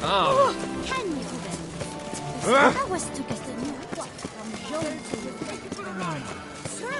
Can you then? I was to get a new what from Joel to Sir.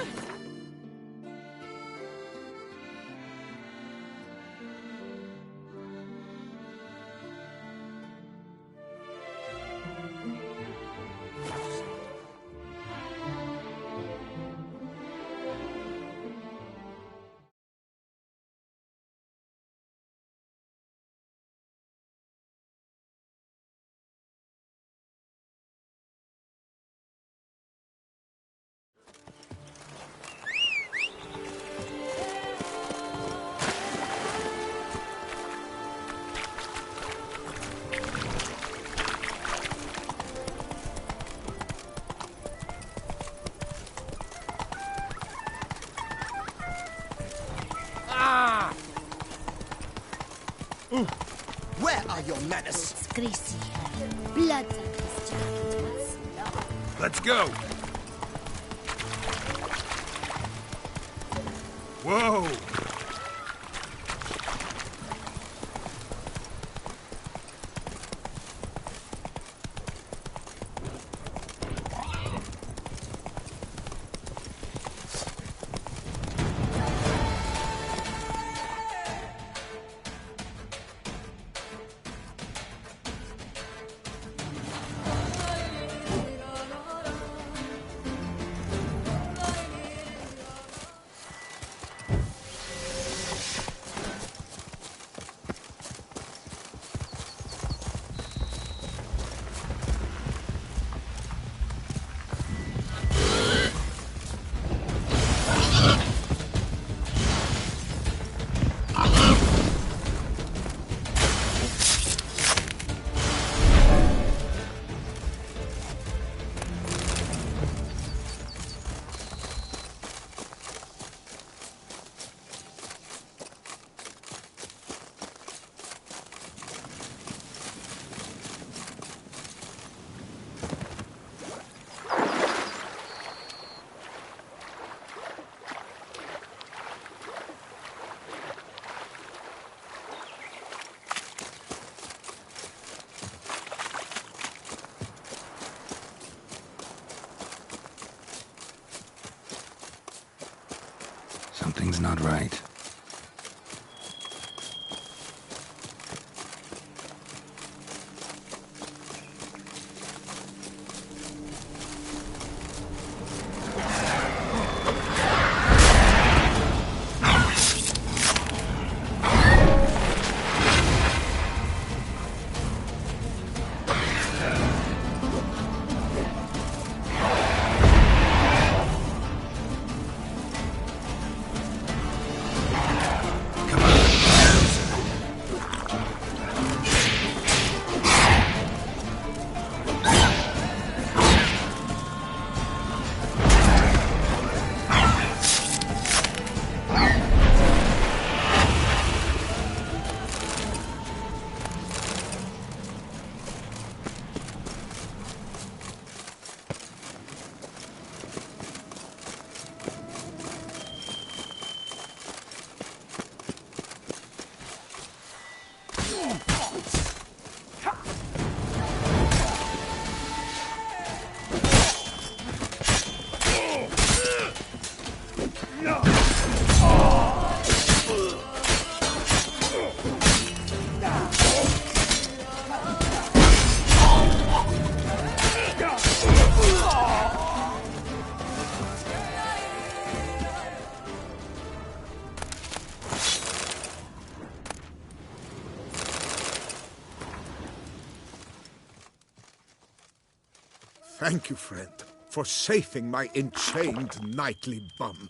Where are your manners? It's greasy. Blood on his jacket was long. Let's go! Whoa! Something's not right. Thank you, friend, for saving my enchained nightly bum.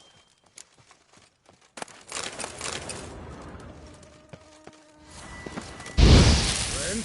Friend?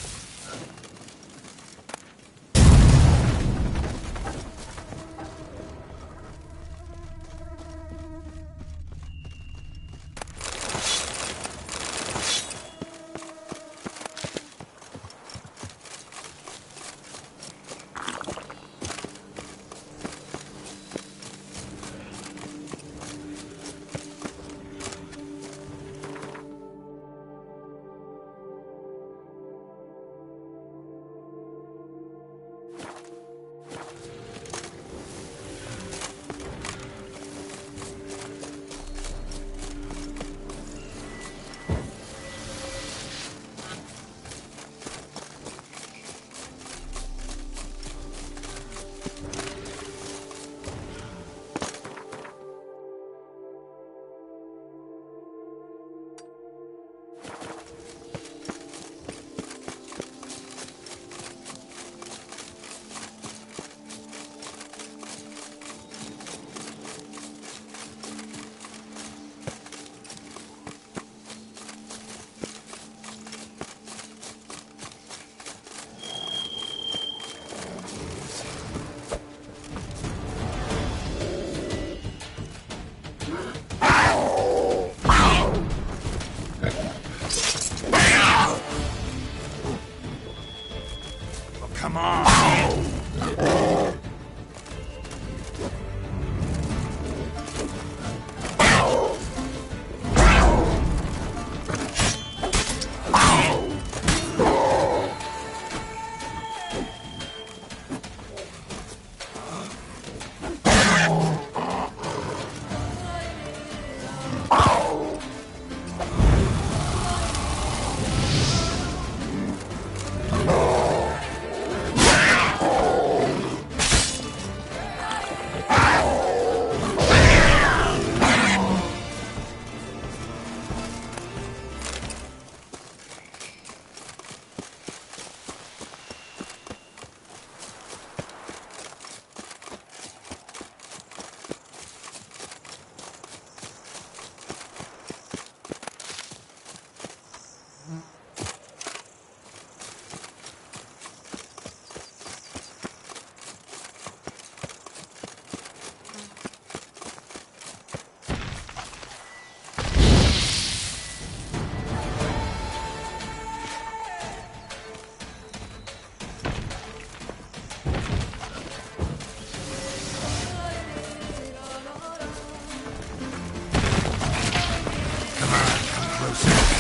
close.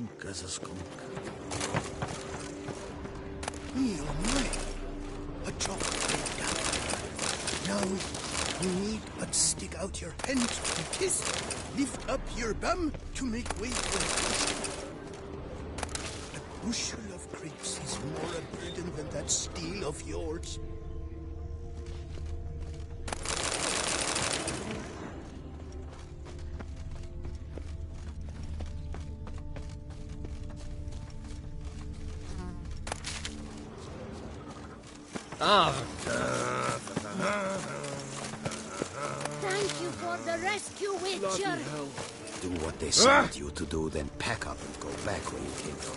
skunk as a skunk. Oh my! A chocolate gap. Now, you need but stick out your hand to kiss, lift up your bum to make way for it. A bushel of grapes is more a burden than that steel of yours. Thank you for the rescue, Witcher. Do what they sent you to do, then pack up and go back where you came from.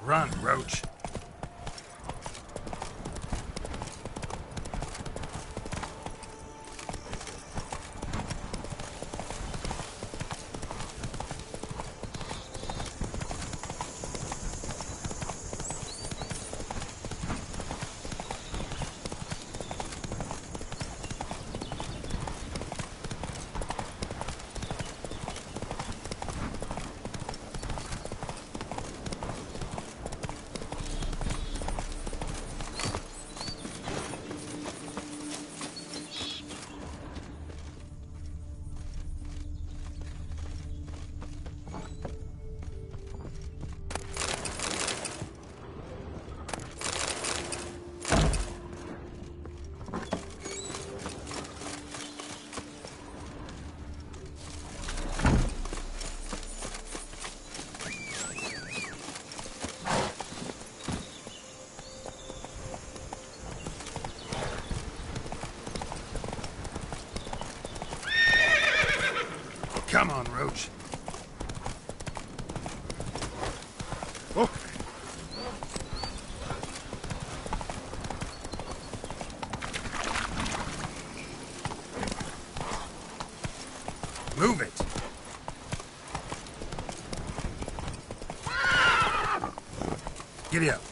Run, Roach. Come on, Roach. Oh, Move it. Giddy up.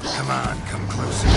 Come on, come closer.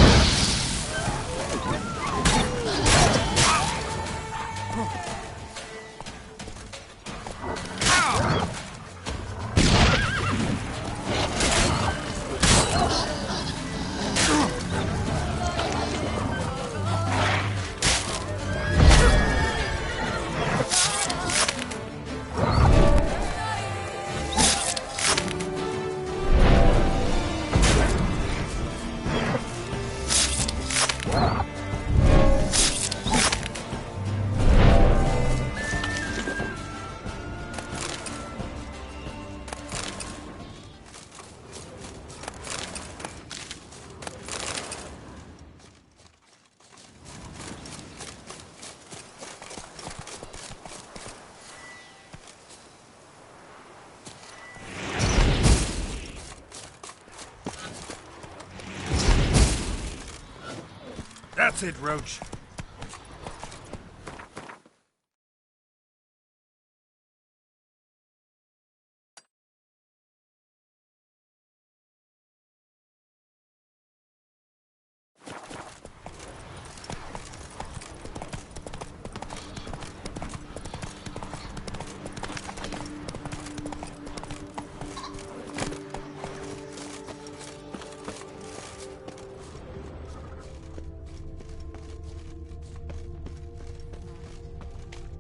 That's it, Roach.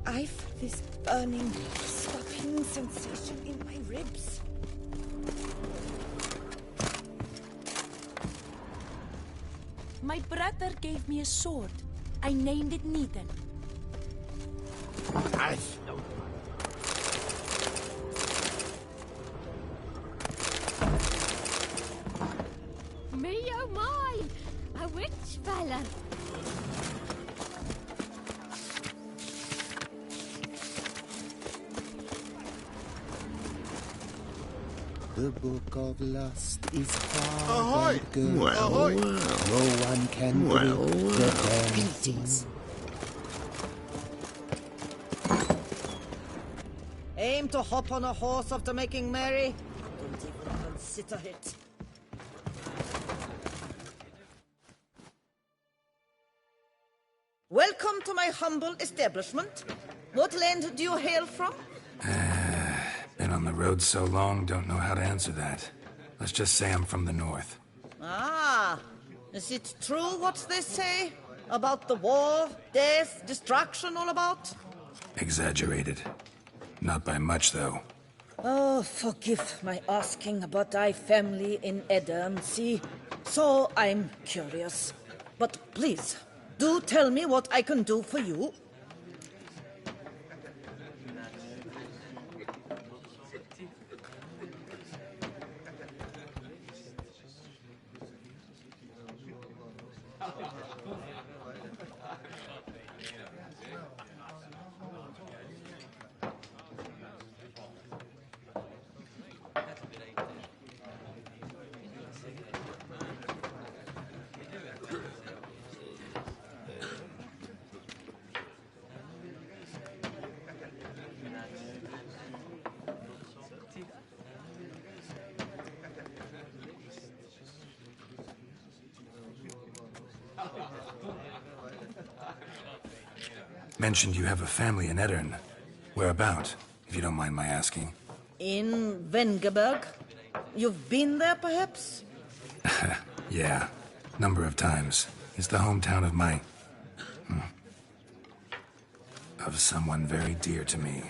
I feel this burning, stopping sensation in my ribs. My brother gave me a sword. I named it Needle. knife. Me oh my! A witch fella! The book of lust is hard Ahoy! and good. Ahoy! No one can break the dancing. Aim to hop on a horse after making merry? Don't even consider it. Welcome to my humble establishment. What land do you hail from? Been on the road so long, don't know how to answer that. Let's just say I'm from the north. Ah, is it true what they say? About the war, death, destruction all about? Exaggerated. Not by much, though. Oh, forgive my asking about thy family in Edensea. So I'm curious. But please, do tell me what I can do for you. Mentioned you have a family in Eddern. Whereabout, if you don't mind my asking? In Vengerberg? You've been there, perhaps? Yeah, number of times. It's the hometown of my... of someone very dear to me.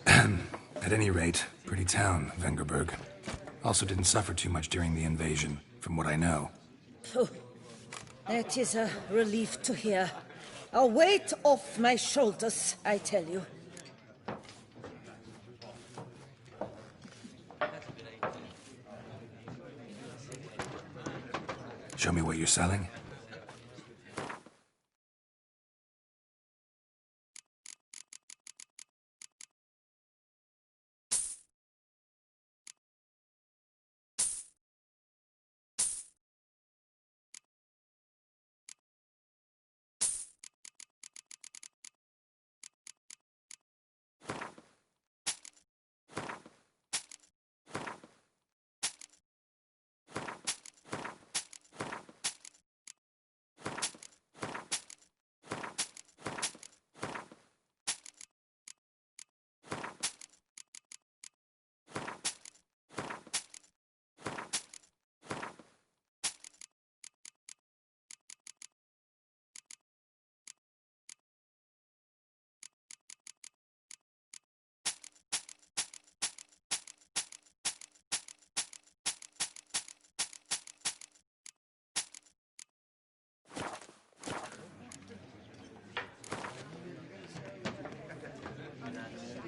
At any rate, pretty town, Vengerberg. Also didn't suffer too much during the invasion, from what I know. Phew. That is a relief to hear. A weight off my shoulders, I tell you. Show me what you're selling.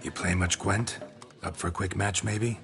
You play much Gwent? Up for a quick match, maybe?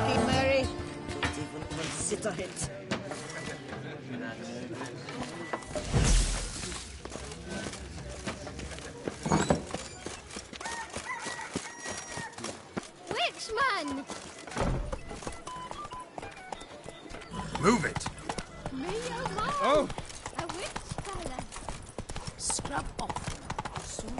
making merry. Not even consider it. Witchman! Move it! Me alone! Oh! A witch fella. Scrub off. Soon.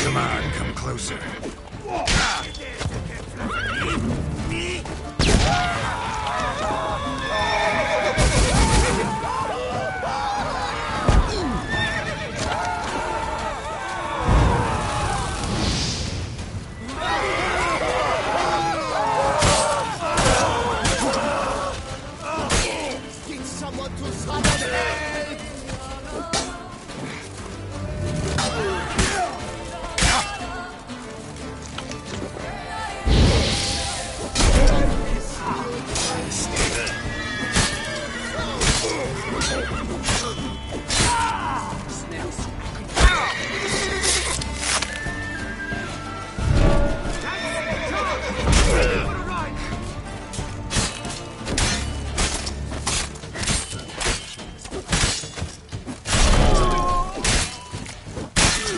Come on, come closer. Need someone to summon help!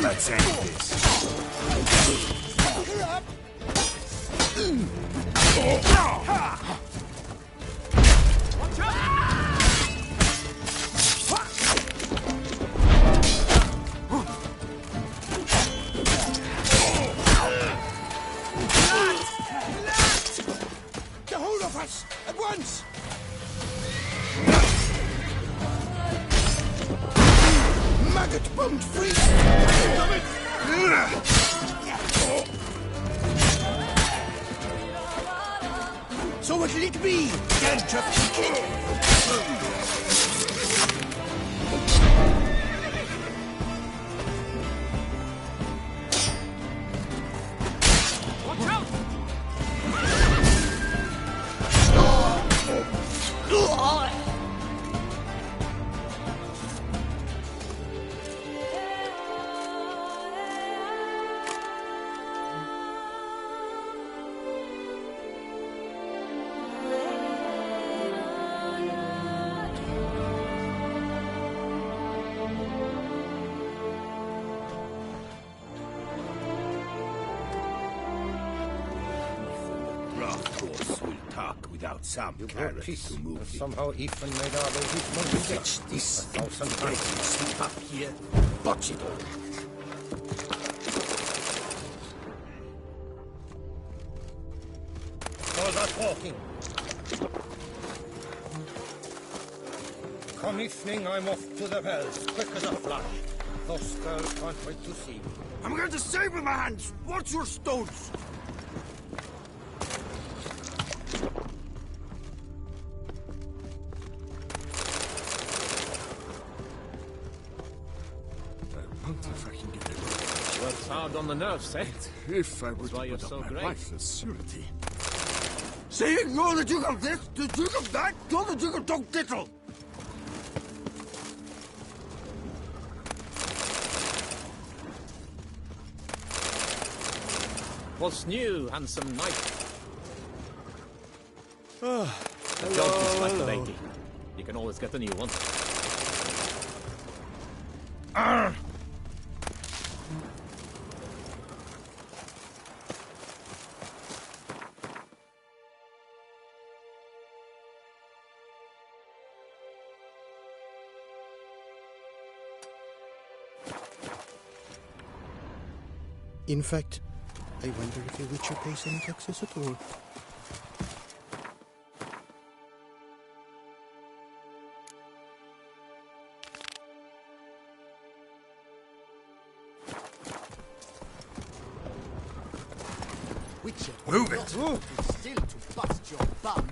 Let's end this. The whole of us! At once! Maggot bombed free! So what'll it be? Watch out! Without some You brought carrots peace, to move and it. somehow Ethan made our babies more Fetch this 1,000 get times. this up here, botch it all. All that walking. Come evening, I'm off to the wells, quick as a flash. Those girls can't wait to see you. I'm going to save with my hands. Watch your stones. I wonder if I can get it. Works hard on the nerves, eh? If I would why you're put so up my great. life as surety. Saying you're the Duke of this, the Duke of that, you're the Duke of Don't Tittle. What's new, handsome knight? The job is like a lady. You can always get a new one. In fact, I wonder if a witcher pays any taxes at all. Witcher, Move it! still to bust your bum.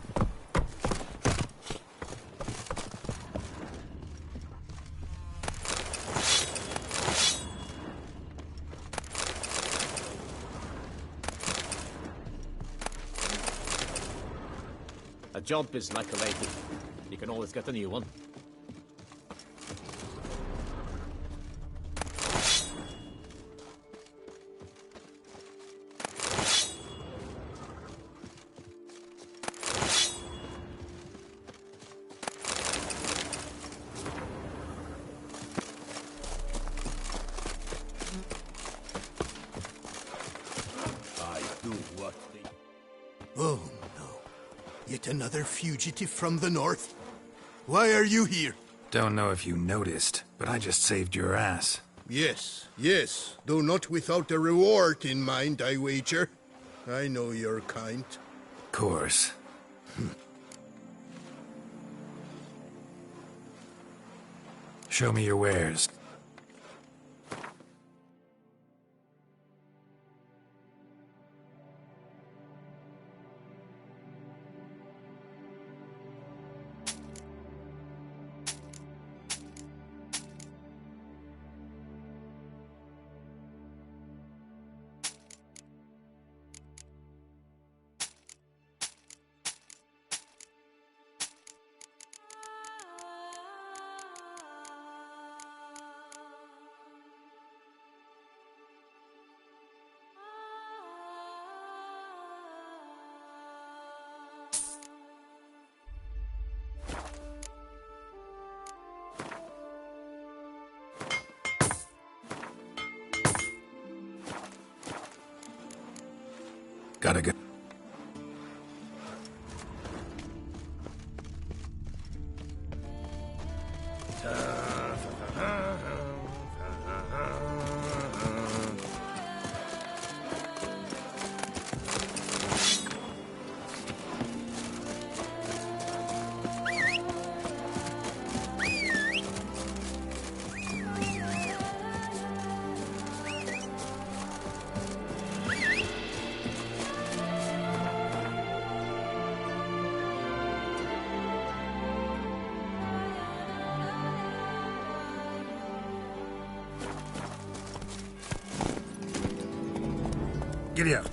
A job is like a lady. You can always get a new one. I do what they... Oh, no. Yet another fugitive from the north? Why are you here? Don't know if you noticed, but I just saved your ass. Yes, yes. Though not without a reward in mind, I wager. I know your kind. Course. Show me your wares. Gotta go. Giddy up.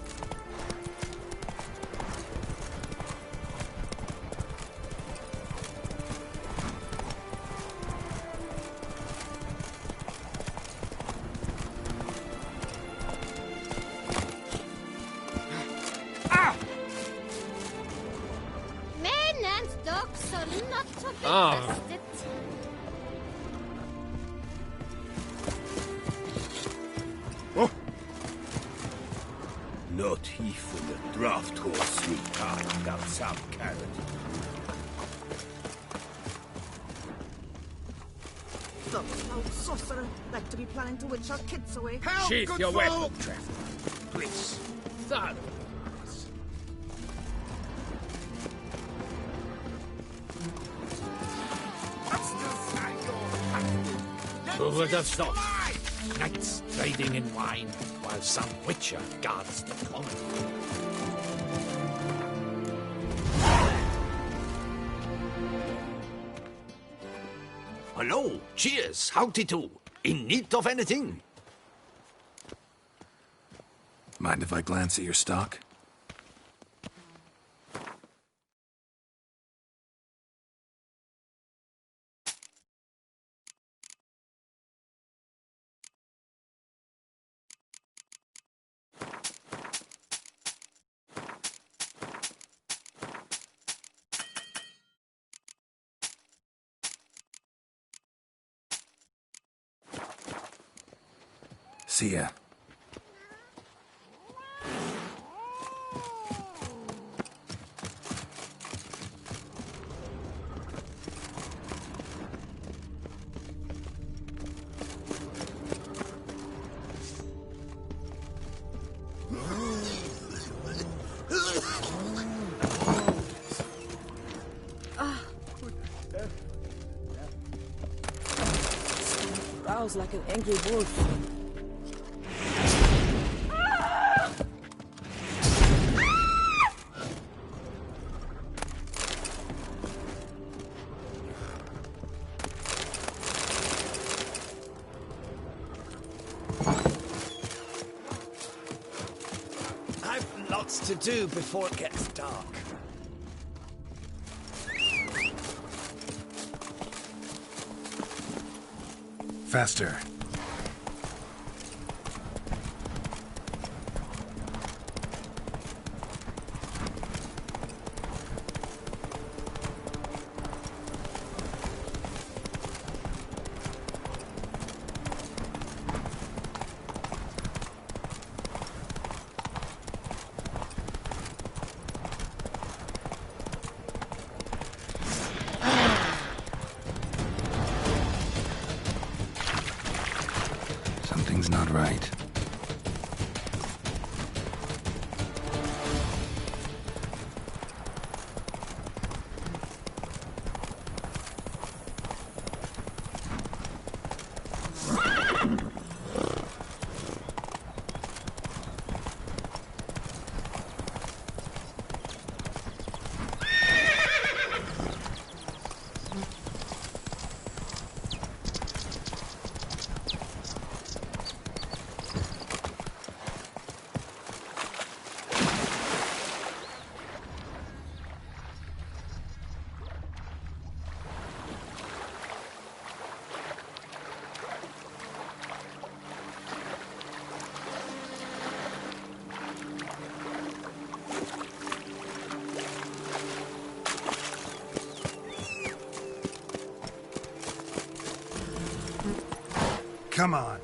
Men and dogs are not to be trusted. Not even a draft horse will pass without some carrot. Those old sorcerer like to be planning to witch our kids away. Sheath your weapon, Please. Thud. Who would have thought? Knights trading in wine, while some witcher guards the common. Hello, cheers, howdy do. In need of anything? Mind if I glance at your stock? See ya. Growls like an angry wolf. I've lots to do before it gets dark. Faster. Something's not right. Come on.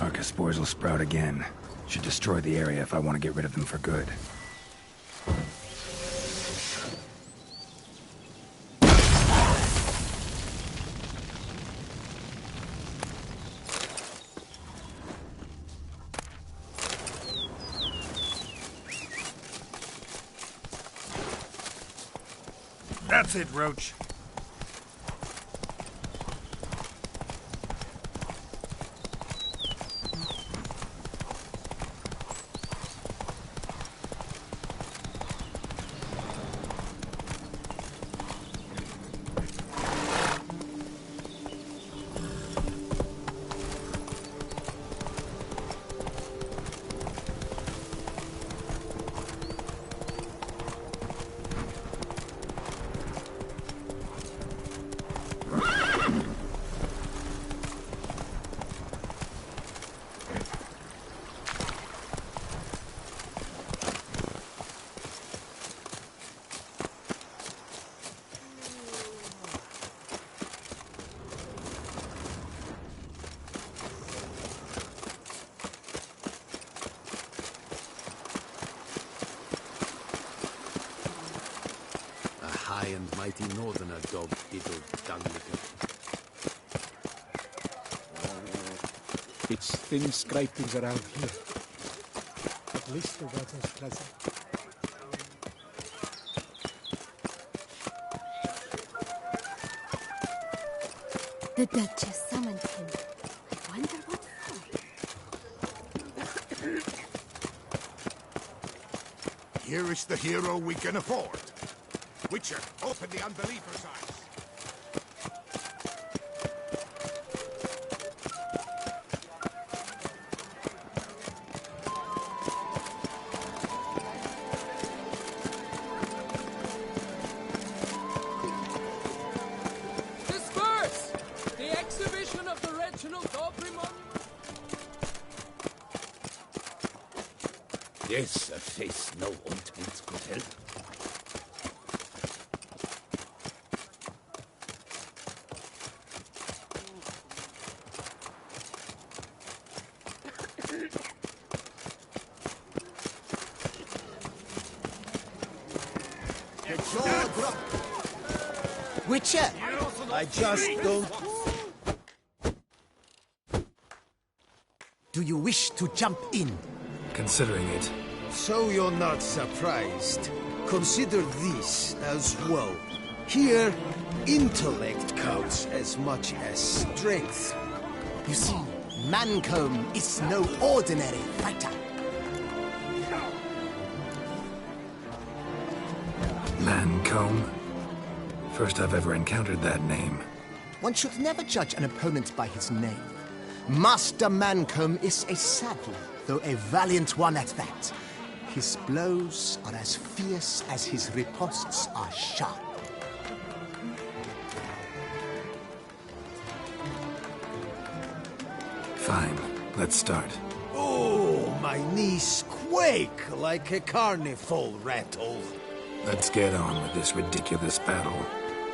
Archospores will sprout again. Should destroy the area if I want to get rid of them for good. That's it, Roach. High and mighty northerner dog diddled dunglicker. It's thin scrapings around here. At least the weather's pleasant. The Duchess summoned him. I wonder what for. Here is the hero we can afford. Witcher, open the unbeliever's eyes. Disperse! The exhibition of the Reginald Aubrey Monument. Yes, a face no ointment could help. Witcher! I just don't... Do you wish to jump in? Considering it. So you're not surprised. Consider this as well. Here, intellect counts as much as strength. You see, Mancomb is no ordinary fighter. Mancomb? First I've ever encountered that name. One should never judge an opponent by his name. Master Mancomb is a savage, though a valiant one at that. His blows are as fierce as his riposts are sharp. Fine, let's start. Oh, my knees quake like a carnival rattle. Let's get on with this ridiculous battle.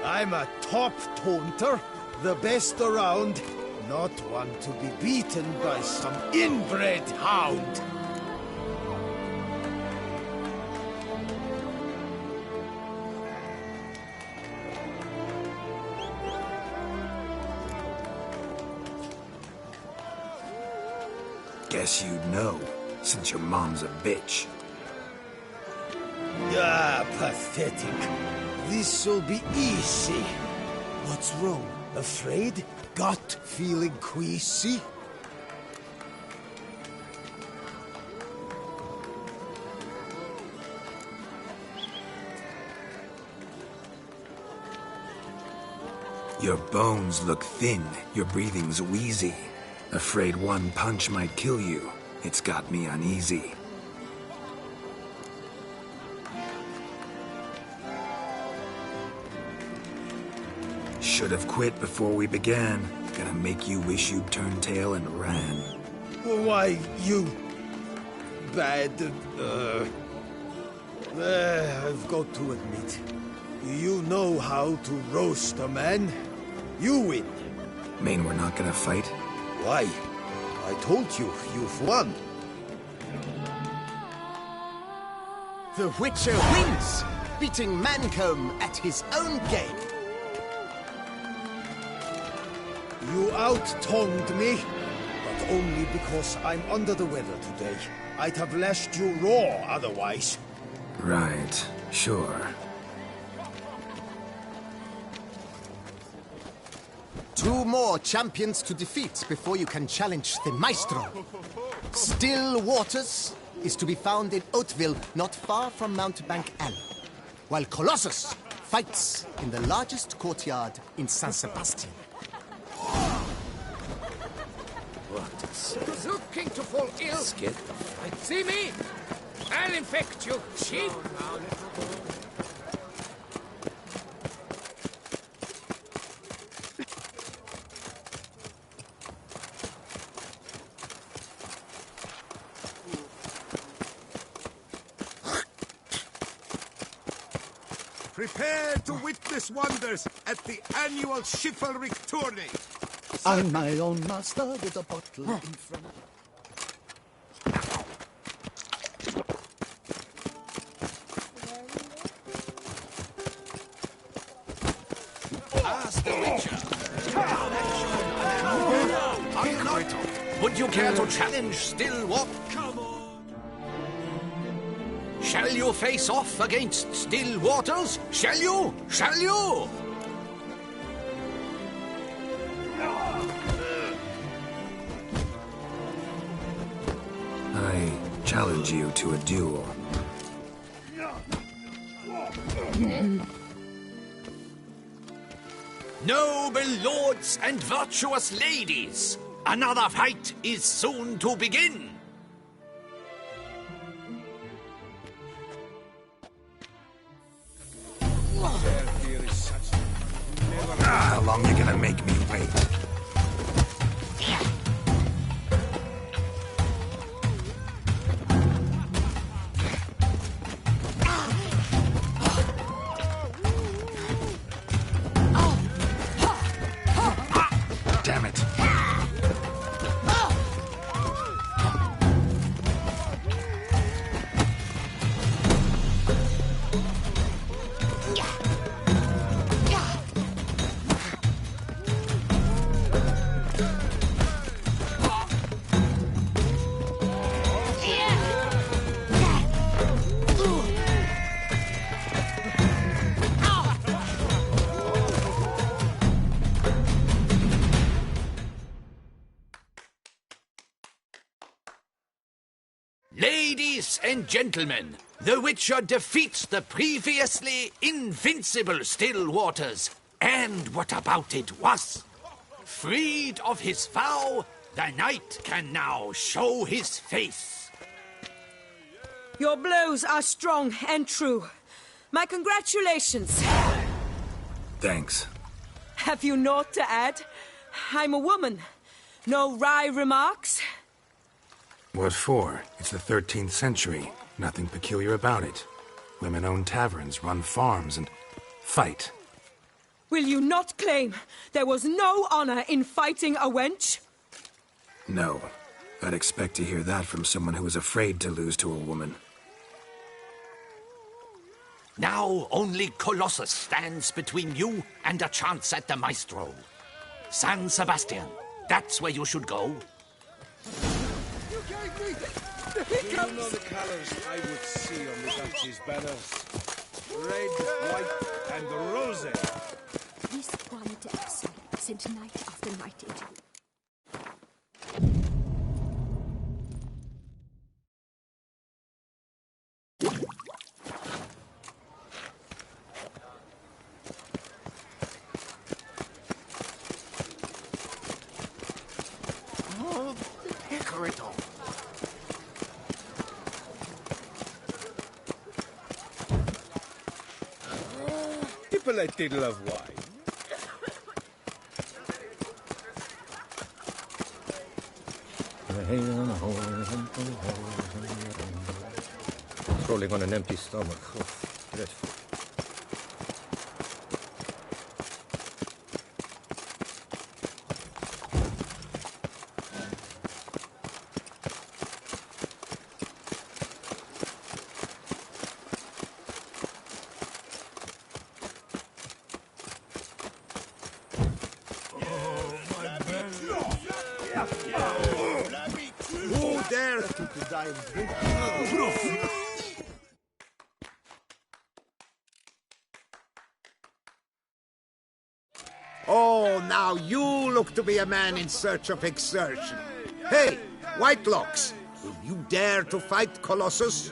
I'm a top taunter, the best around, not one to be beaten by some inbred hound. Guess you'd know, since your mom's a bitch. Ah, pathetic. This'll be easy. What's wrong? Afraid? Gut feeling queasy? Your bones look thin, your breathing's wheezy. Afraid one punch might kill you. It's got me uneasy. Should have quit before we began. Gonna make you wish you'd turned tail and ran. Why, you... bad... I've got to admit, you know how to roast a man. You win. Mean we're not gonna fight? Why? I told you, you've won. The Witcher wins, beating Mancomb at his own game. You out-tongued me, but only because I'm under the weather today. I'd have lashed you raw otherwise. Right, sure. Two more champions to defeat before you can challenge the Maestro. Still Waters is to be found in Oatville, not far from Mountebank Alley, while Colossus fights in the largest courtyard in San Sebastian. Looking to fall ill. Scared. See me? I'll infect you, cheap. Prepare to witness wonders at the annual chivalric tourney. I'm my own master with a bottle in front. Ask the Witcher. Are you not? Would you care to challenge Stillwater? Come on. Shall you face off against Still Waters? Shall you? Shall you? I challenge you to a duel. Noble lords and virtuous ladies, another fight is soon to begin. How long you gonna make me wait? Damn it. Ladies and gentlemen, the Witcher defeats the previously invincible Still Waters. And what about it was? Freed of his vow, the knight can now show his face. Your blows are strong and true. My congratulations. Thanks. Have you naught to add? I'm a woman. No wry remarks? What for? It's the 13th century. Nothing peculiar about it. Women own taverns, run farms, and fight. Will you not claim there was no honor in fighting a wench? No. I'd expect to hear that from someone who is afraid to lose to a woman. Now only Colossus stands between you and a chance at the Maestro. San Sebastian, that's where you should go. Do you know the colours I would see on the Dutch's banners? Red, white, and rose. This quality excel sent night after night into Oh, the pecorito. People a diddle of wine. Rolling on an empty stomach. Oh, dreadful. Who dare to die in vain? Oh, now you look to be a man in search of exertion. Hey, Whitelocks, will you dare to fight Colossus?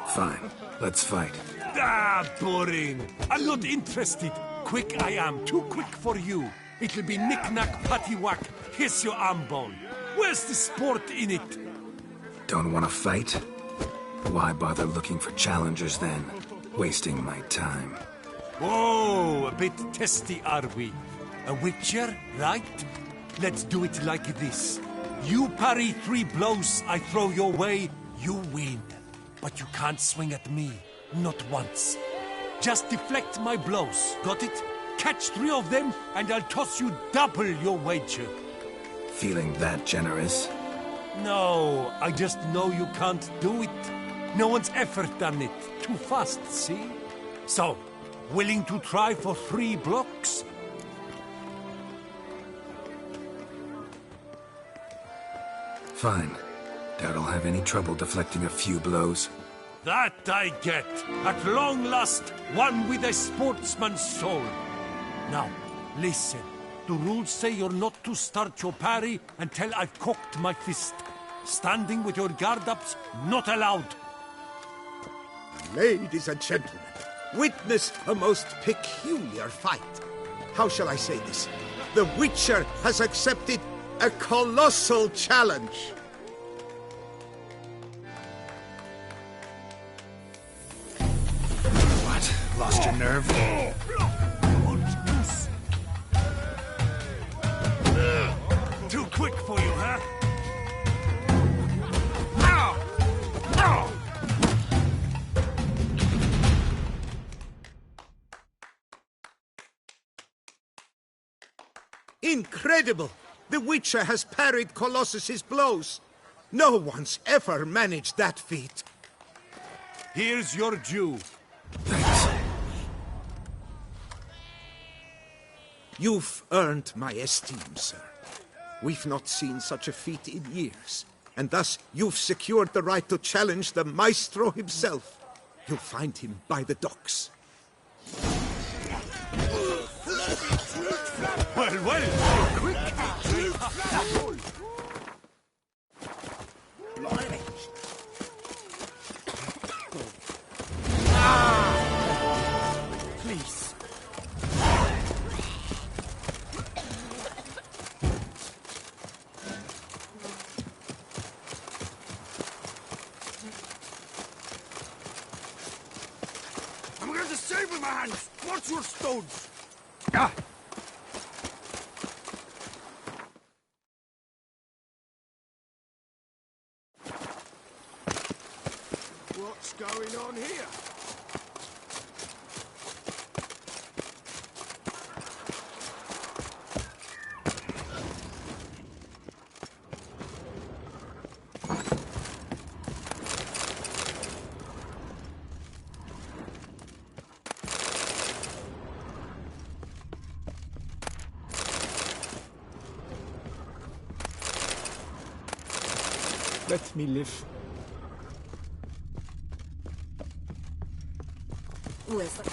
Fine, let's fight. Ah, boring. I'm not interested. Quick I am, too quick for you. It'll be knick-knack, paddywhack, here's your arm bone. Where's the sport in it? Don't want to fight? Why bother looking for challengers then? Wasting my time. Whoa, a bit testy are we? A witcher, right? Let's do it like this. You parry 3 blows I throw your way, you win. But you can't swing at me, not once. Just deflect my blows, got it? Catch 3 of them, and I'll toss you double your wager. Feeling that generous? No, I just know you can't do it. No one's ever done it. Too fast, see? So, willing to try for 3 blocks? Fine. Doubt I'll have any trouble deflecting a few blows. That I get. At long last, one with a sportsman's soul. Now, listen. The rules say you're not to start your parry until I've cocked my fist. Standing with your guard-ups, not allowed. Ladies and gentlemen, witness a most peculiar fight. How shall I say this? The Witcher has accepted a colossal challenge. What? Lost your nerve? Too quick for you, huh? Incredible! The Witcher has parried Colossus's blows. No one's ever managed that feat. Here's your due. Thanks. You've earned my esteem, sir. We've not seen such a feat in years, and thus you've secured the right to challenge the Maestro himself. You'll find him by the docks. Well, you're quick. Blimey. Please. I'm going to save with my hands. Watch your stones. What's going on here? Let me live. Where's the...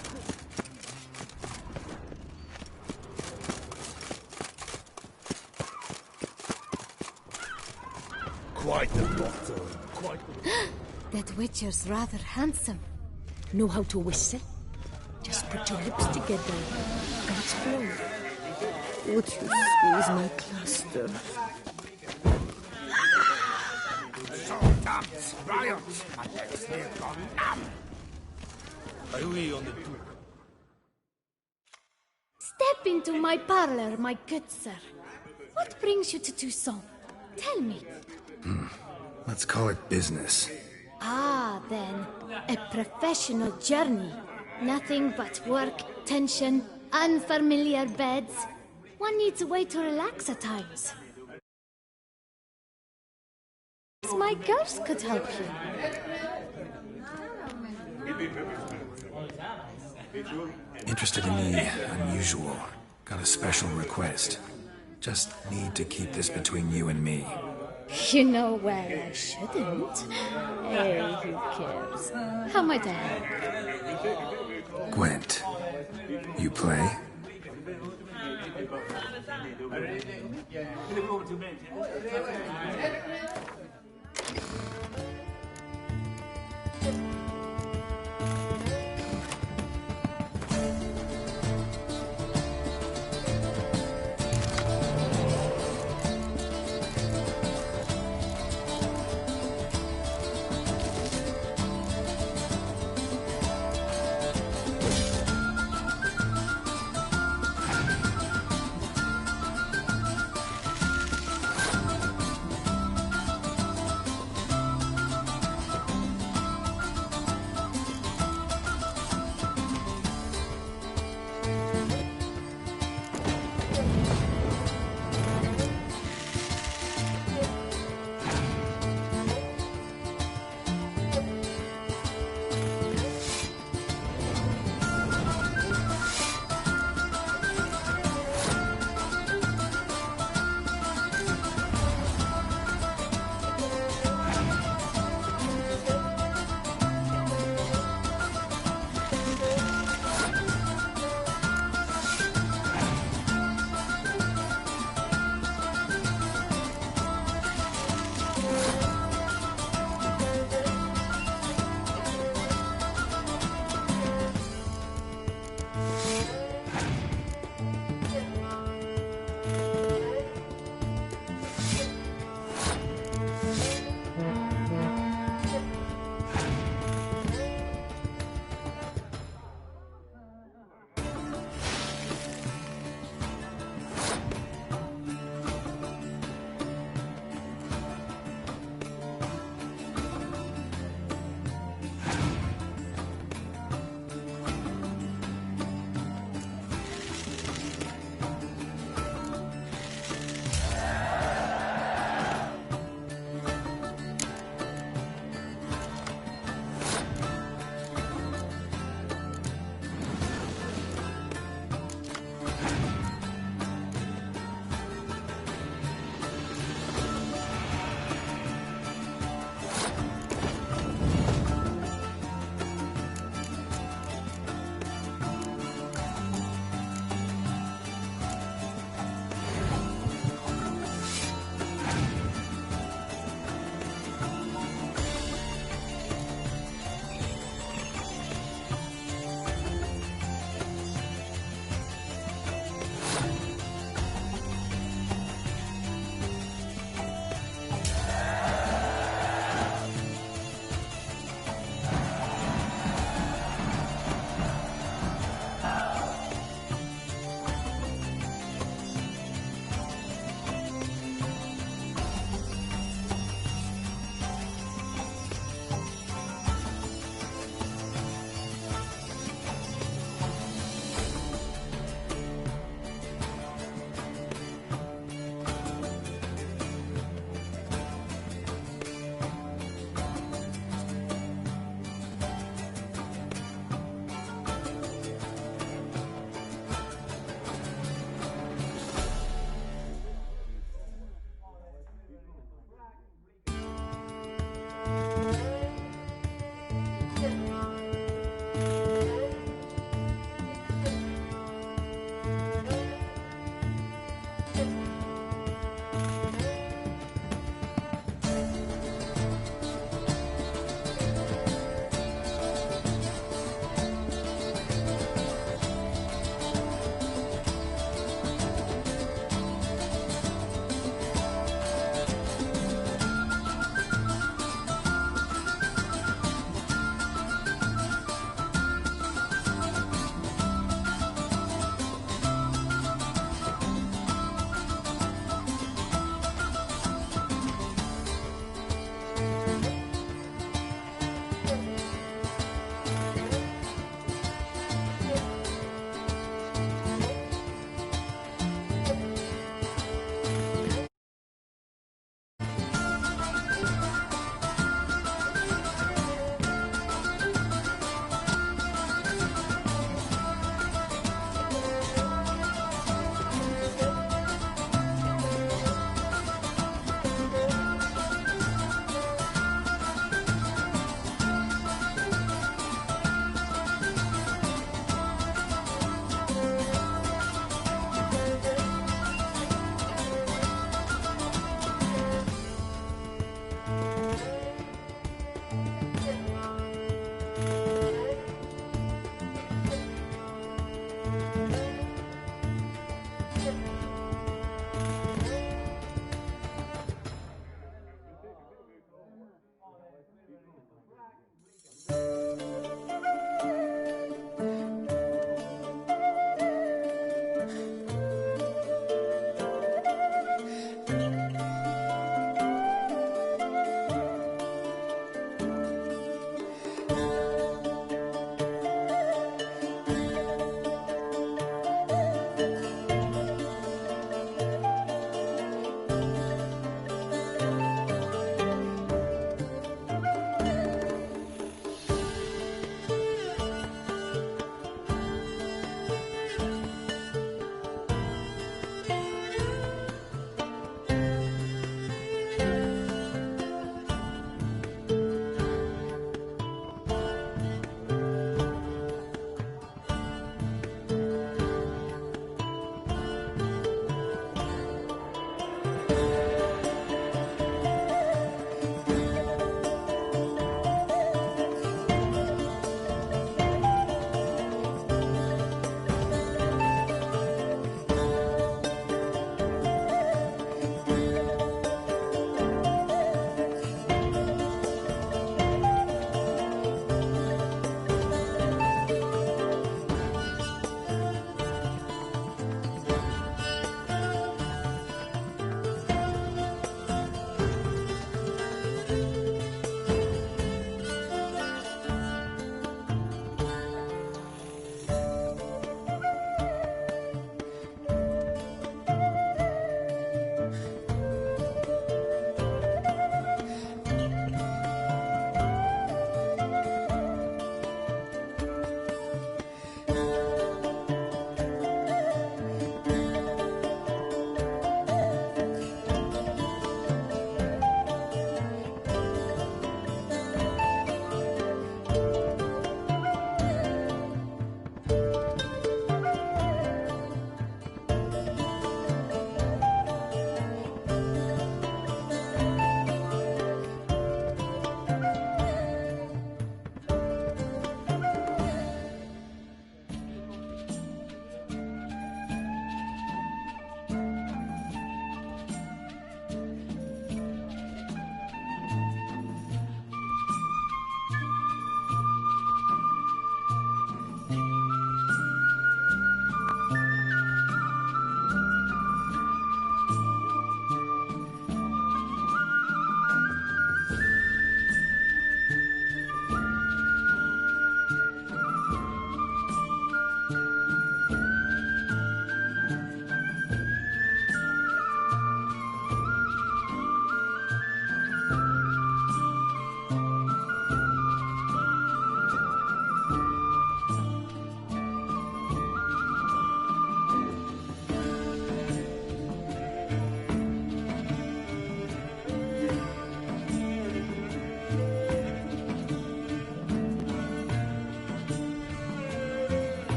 Quite the bottle. Quite the... That Witcher's rather handsome. Know how to whistle? Just put your lips together and explode. Would you squeeze my cluster? So damn riot! My legs near gone numb. Are we on the do? Step into my parlor, my good sir. What brings you to Toussaint? Tell me. Let's call it business. Ah, then. A professional journey. Nothing but work, tension, unfamiliar beds. One needs a way to relax at times. My girls could help you. Interested in the unusual. Got a special request. Just need to keep this between you and me. You know where I shouldn't. Hey, who cares? How might I help? Gwent, you play?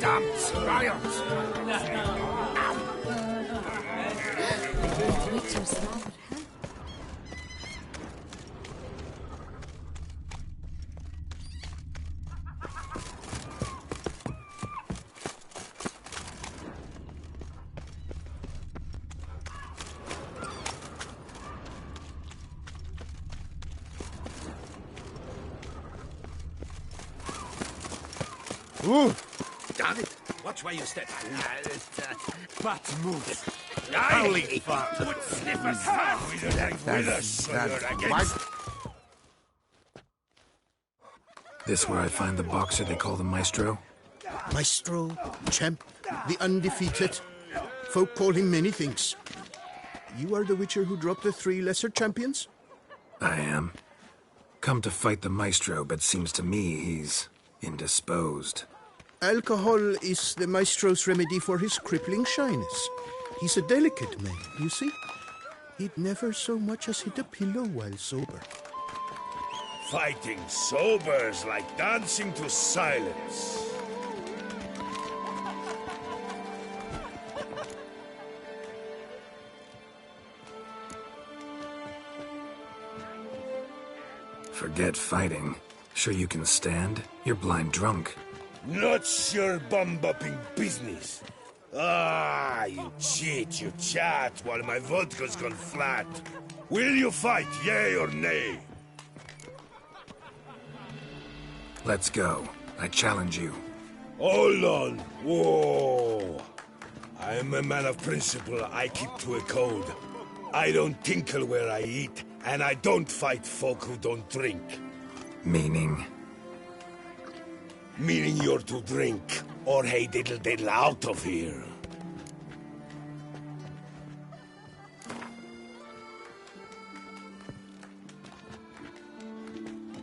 Verdammt! Riot! Witcher's rather handsome. Ooh! Damn it! Watch where you step. Bat move. Holy fuck! Would sniff us half! With us, so you're against... This where I find the boxer they call the Maestro? Maestro, champ, the undefeated. Folk call him many things. You are the Witcher who dropped the 3 lesser champions? I am. Come to fight the Maestro, but seems to me he's indisposed. Alcohol is the Maestro's remedy for his crippling shyness. He's a delicate man, you see? He'd never so much as hit a pillow while sober. Fighting sober is like dancing to silence. Forget fighting. Sure you can stand? You're blind drunk. Not your bum-bopping business. Ah, you cheat, you chat, while my vodka's gone flat. Will you fight, yay or nay? Let's go. I challenge you. Hold on. Whoa. I am a man of principle. I keep to a code. I don't tinkle where I eat, and I don't fight folk who don't drink. Meaning? Meaning you're to drink, or hey diddle diddle out of here.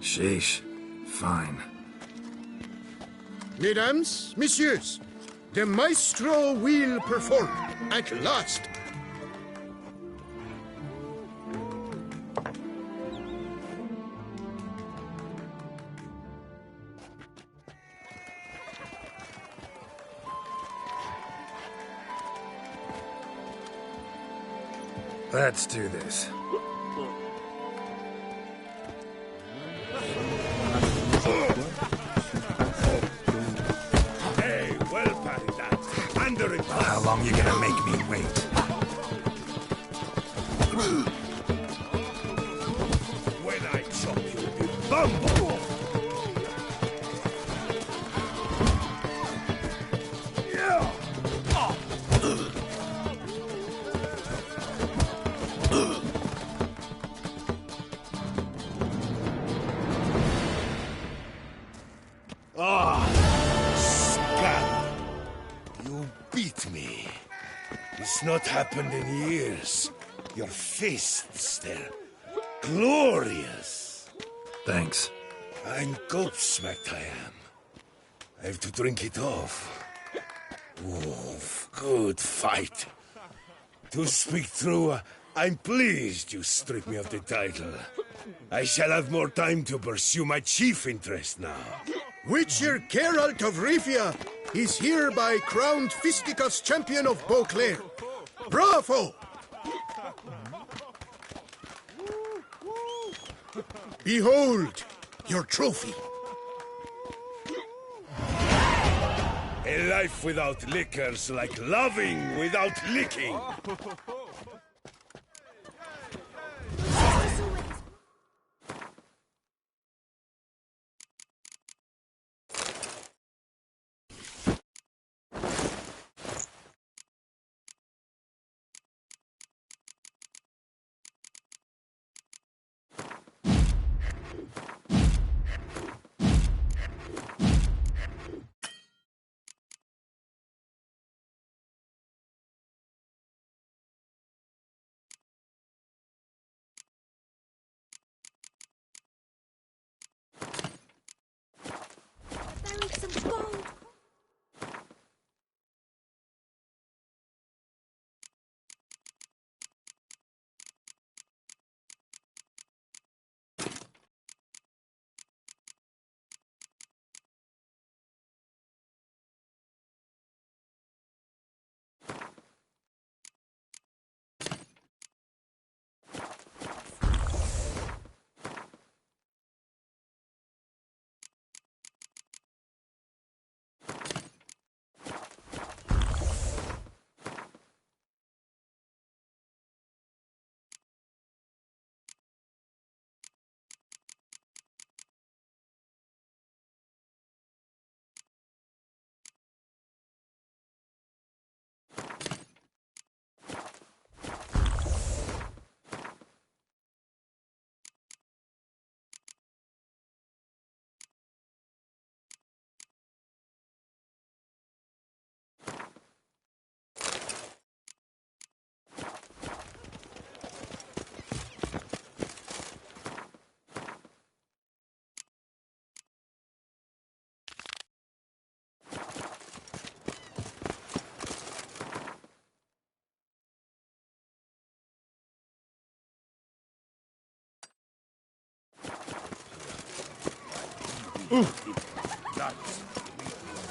Sheesh. Fine. Mesdames, messieurs, the Maestro will perform at last. Let's do this. Hey, well parried that. Under it. How long you gonna make me wait? When I chop you, you bumble. Beat me. It's not happened in years. Your fists, they're glorious. Thanks. I'm gobsmacked, I am. I have to drink it off. Oof, good fight. To speak true, I'm pleased you stripped me of the title. I shall have more time to pursue my chief interest now. Witcher Geralt of Rivia is hereby crowned fisticuffs champion of Beauclair. Bravo! Behold your trophy. A life without liquor's like loving without licking.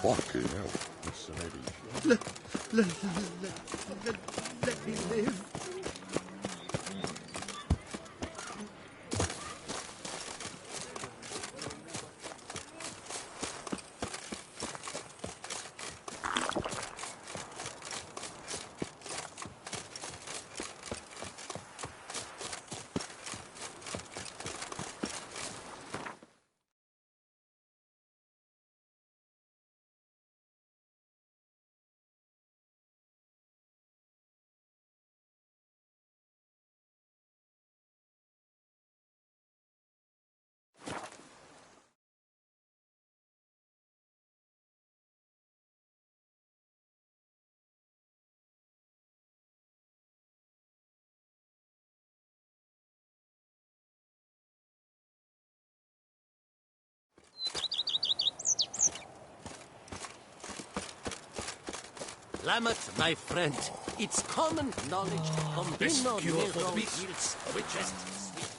Fucking hell. Let me live. Lamet, my friend, it's common knowledge Best Combino cure for the Nero beast. yields richest sweet.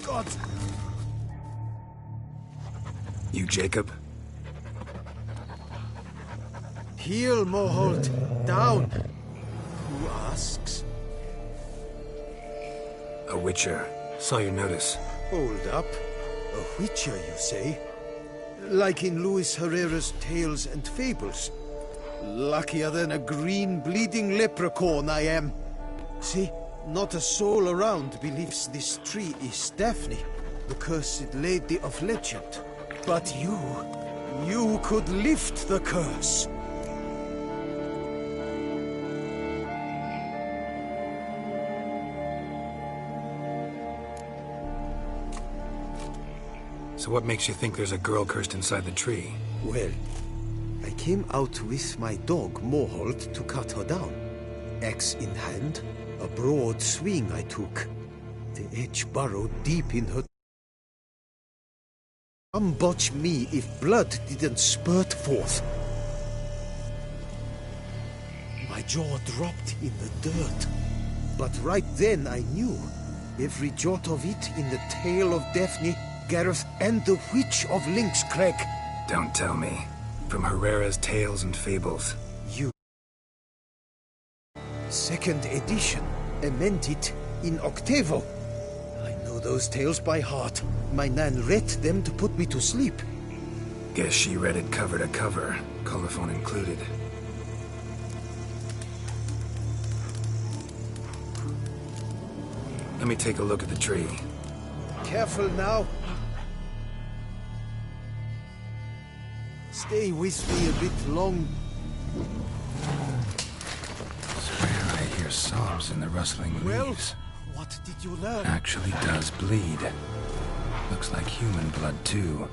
God. You Jacob? Heel, Moholt. Down. Who asks? A witcher. Saw your notice. Hold up. A witcher, you say? Like in Luis Herrera's Tales and Fables. Luckier than a green bleeding leprechaun I am. See, not a soul around believes this tree is Daphne, the cursed lady of legend. But you could lift the curse. So what makes you think there's a girl cursed inside the tree? Well, I came out with my dog, Moholt, to cut her down. Axe in hand, a broad swing I took. The edge burrowed deep in her. Come botch me if blood didn't spurt forth. My jaw dropped in the dirt. But right then I knew. Every jot of it in the tale of Daphne, Gareth, and the Witch of Lynx Crag. Don't tell me. From Herrera's Tales and Fables. You. Second edition, amended in octavo. I know those tales by heart. My nan read them to put me to sleep. Guess she read it cover to cover, colophon included. Let me take a look at the tree. Careful now. Stay with me a bit long. Swear I hear sobs in the rustling leaves. What did you learn? Actually does bleed. Looks like human blood too.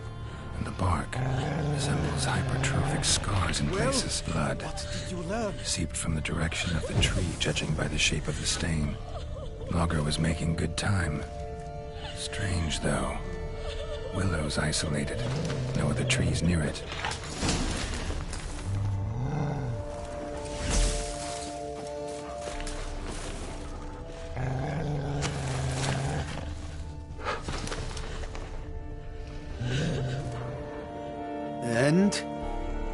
And the bark resembles hypertrophic scars in places. Blood What did you learn? seeped from the direction of the tree, judging by the shape of the stain. Logger was making good time. Strange, though. Willow's isolated. No other trees near it. And?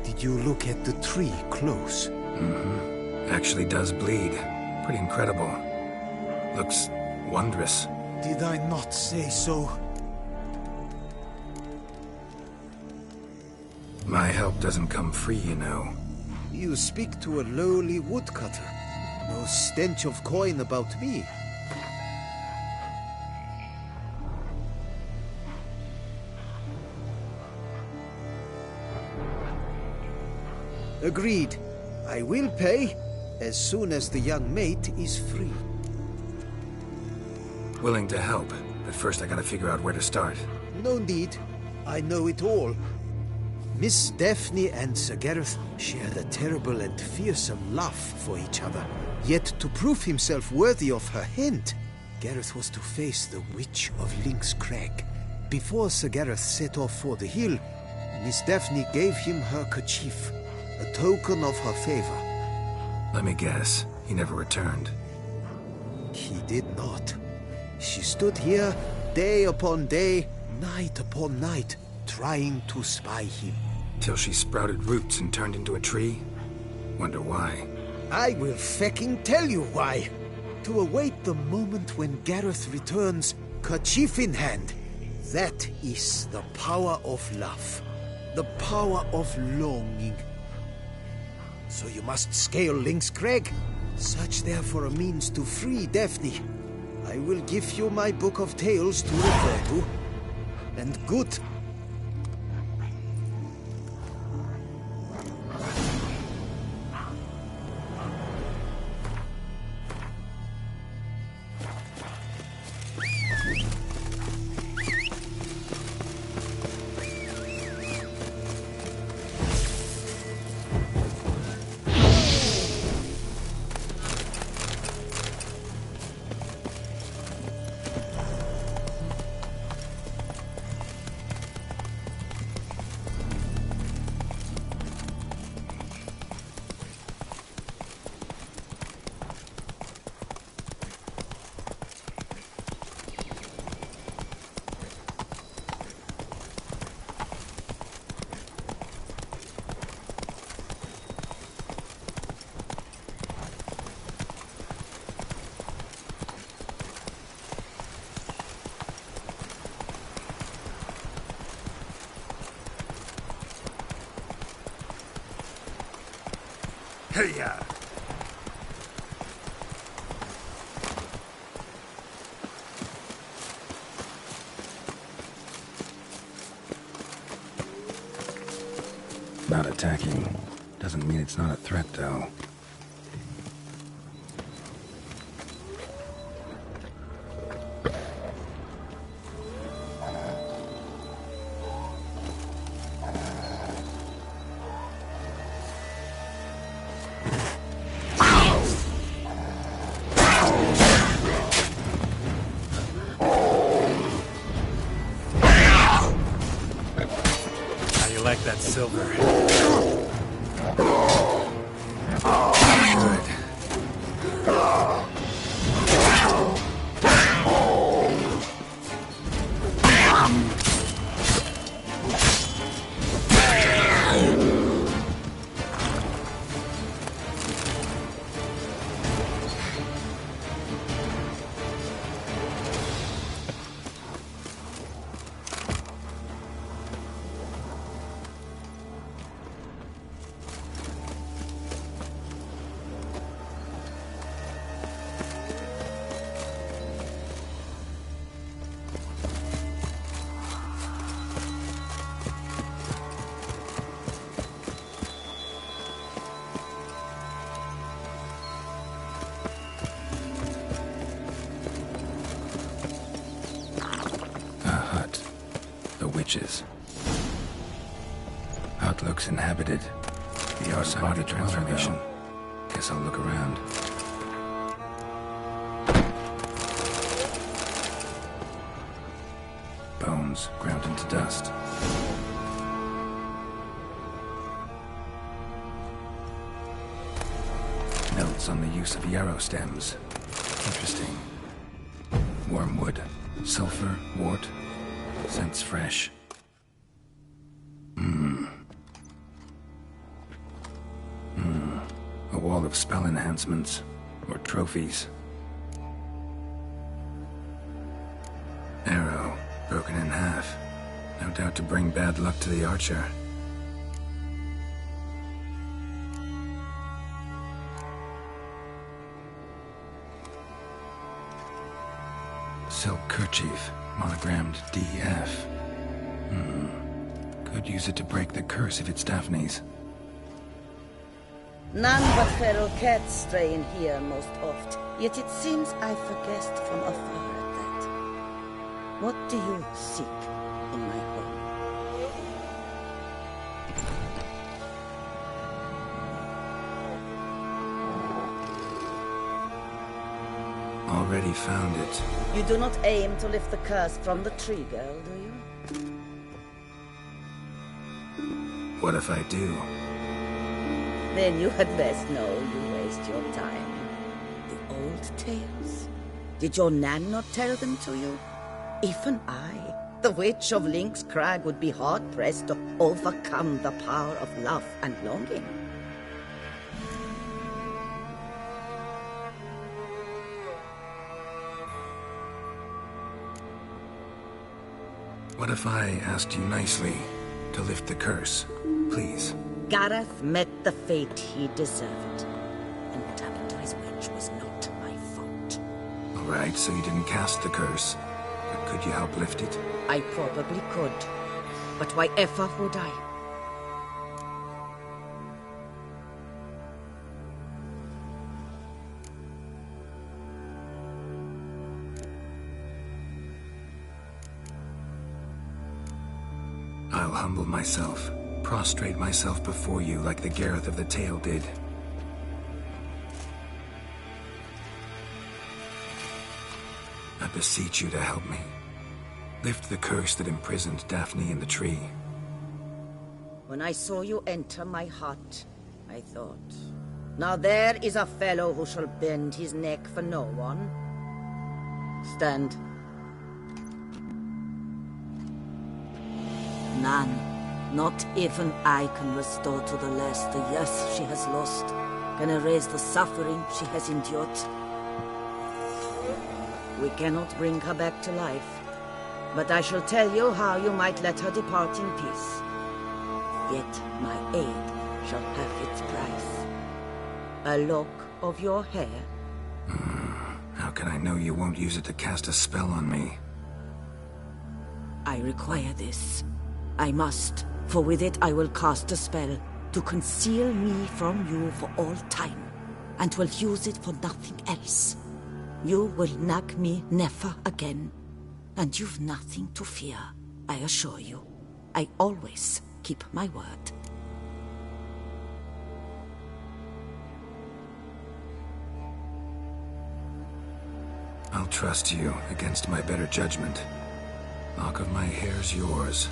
Did you look at the tree close? Mm-hmm. Actually does bleed. Pretty incredible. Looks wondrous. Did I not say so? My help doesn't come free, you know. You speak to a lowly woodcutter. No stench of coin about me. Agreed. I will pay as soon as the young mate is free. Willing to help. But first I gotta figure out where to start. No need. I know it all. Miss Daphne and Sir Gareth shared a terrible and fearsome love for each other. Yet to prove himself worthy of her hand, Gareth was to face the Witch of Lynx Crag. Before Sir Gareth set off for the hill, Miss Daphne gave him her kerchief, a token of her favor. Let me guess, he never returned. He did not. She stood here day upon day, night upon night, trying to spy him. Till she sprouted roots and turned into a tree? Wonder why. I will fecking tell you why. To await the moment when Gareth returns, kerchief in hand. That is the power of love. The power of longing. So you must scale Lynx Crag. Search there for a means to free Daphne. I will give you my book of tales to refer to. And good. Hey-ya! Not attacking. Doesn't mean it's not a threat, though. Like that silver. Witches. Hut looks inhabited. The arts of the transformation. Guess I'll look around. Bones ground into dust. Notes on the use of yarrow stems. Interesting. Wormwood, sulfur, wart. Scents fresh. A wall of spell enhancements, or trophies. Arrow, broken in half. No doubt to bring bad luck to the archer. Silk kerchief. Monogrammed DF. Could use it to break the curse if it's Daphne's. None but feral cats stray in here most oft. Yet it seems I've guessed from afar at that. What do you seek in my home? Already found it. You do not aim to lift the curse from the tree girl, do you? What if I do? Then you had best know you waste your time. The old tales? Did your Nan not tell them to you? Even I, the Witch of Lynx Crag, would be hard-pressed to overcome the power of love and longing. What if I asked you nicely to lift the curse, please? Gareth met the fate he deserved. And what happened to his witch was not my fault. All right, so you didn't cast the curse. But could you help lift it? I probably could. But why ever would I? I'll humble myself, prostrate myself before you like the Gareth of the Tale did. I beseech you to help me. Lift the curse that imprisoned Daphne in the tree. When I saw you enter my heart, I thought, now there is a fellow who shall bend his neck for no one. Stand. None, not even I can restore to the lass the years she has lost, can erase the suffering she has endured. We cannot bring her back to life, but I shall tell you how you might let her depart in peace. Yet my aid shall have its price. A lock of your hair. How can I know you won't use it to cast a spell on me? I require this. I must, for with it I will cast a spell to conceal me from you for all time, and will use it for nothing else. You will nag me never again, and you've nothing to fear, I assure you. I always keep my word. I'll trust you against my better judgment. Lock of my hair's yours.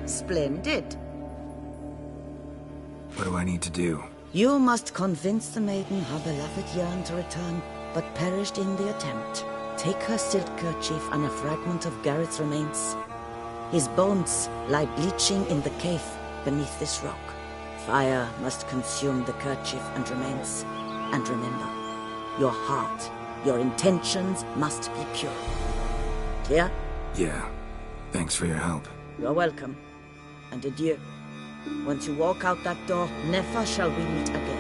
Splendid. What do I need to do? You must convince the maiden her beloved yearned to return, but perished in the attempt. Take her silk kerchief and a fragment of Gareth's remains. His bones lie bleaching in the cave beneath this rock. Fire must consume the kerchief and remains. And remember, your heart, your intentions must be pure. Clear? Yeah. Thanks for your help. You're welcome. And adieu. Once you walk out that door, never shall we meet again.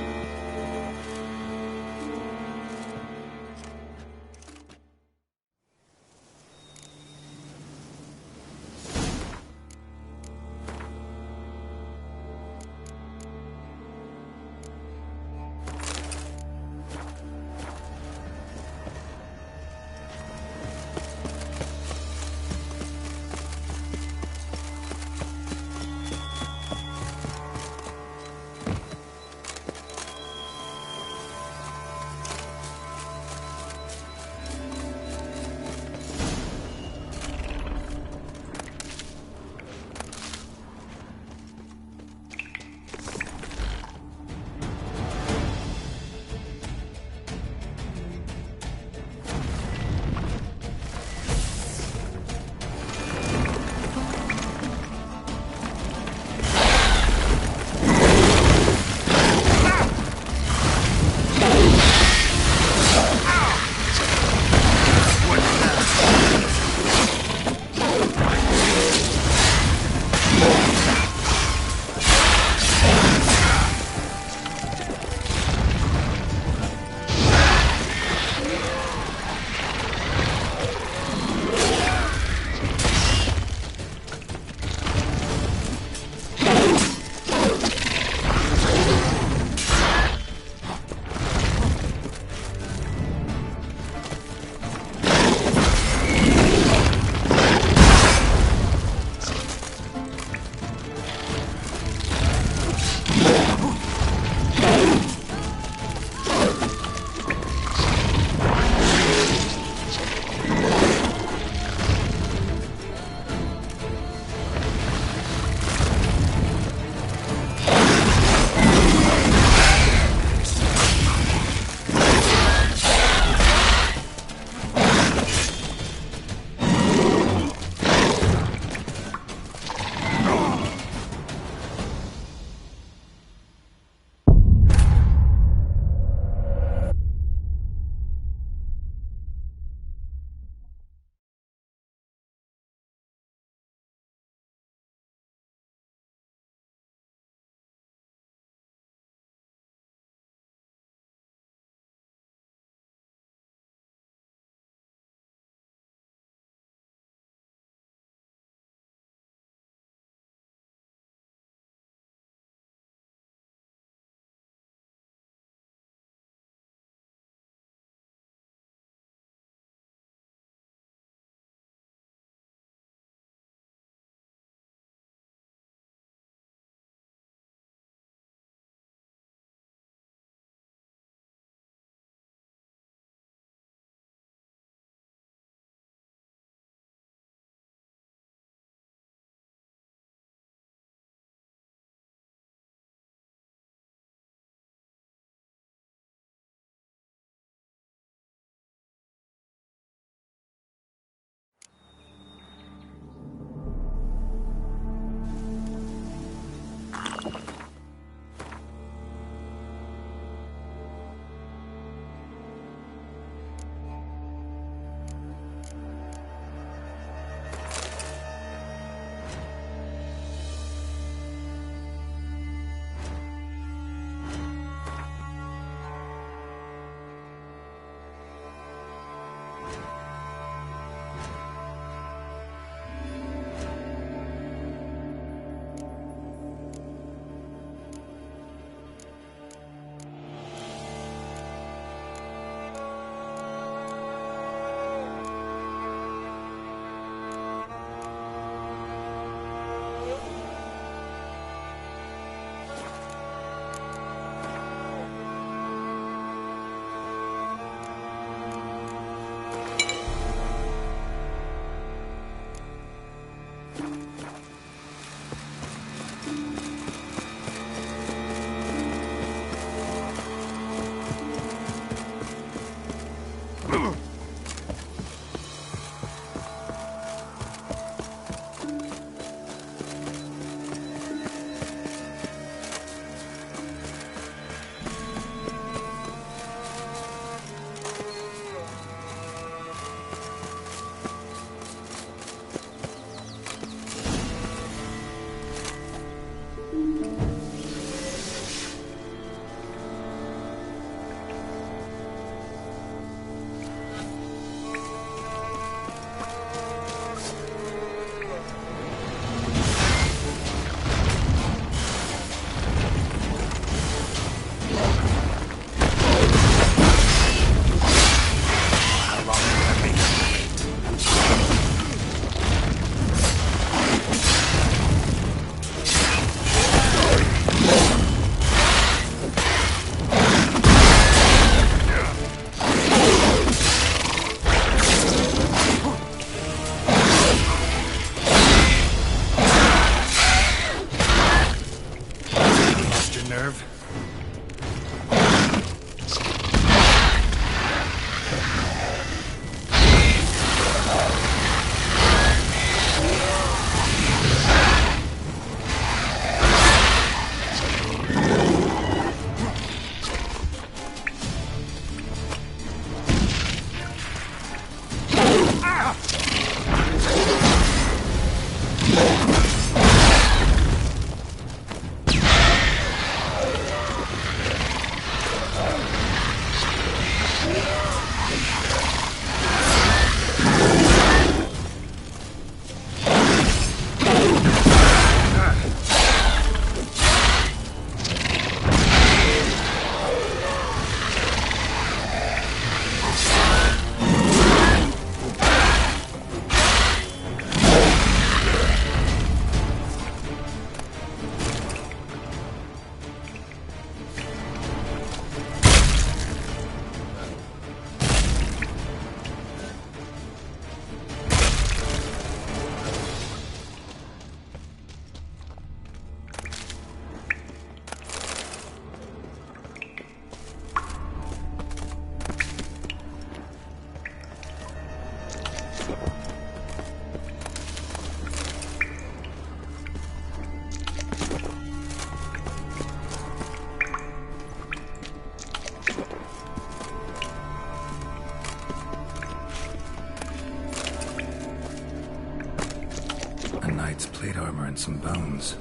Plate armor and some bones.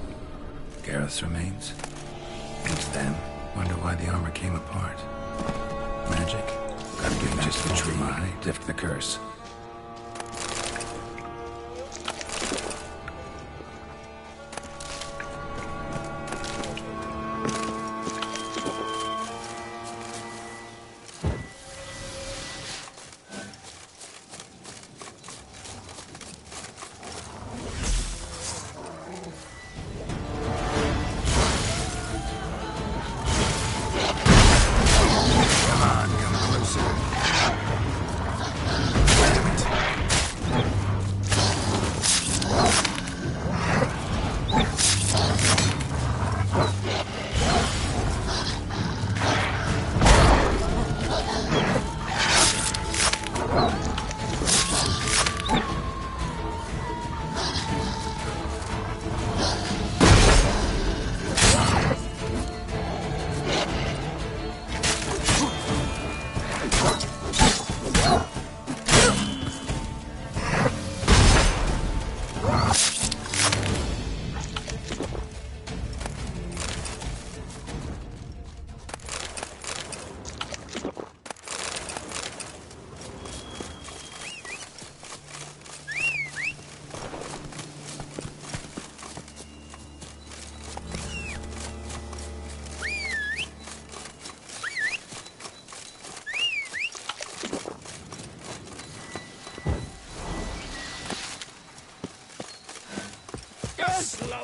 Gareth's remains? It's them. Wonder why the armor came apart. Magic? Gotta get just the tree. Lift the curse.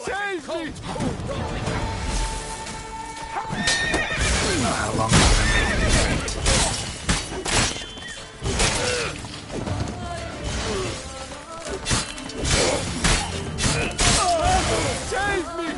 Save me! How long has Save me!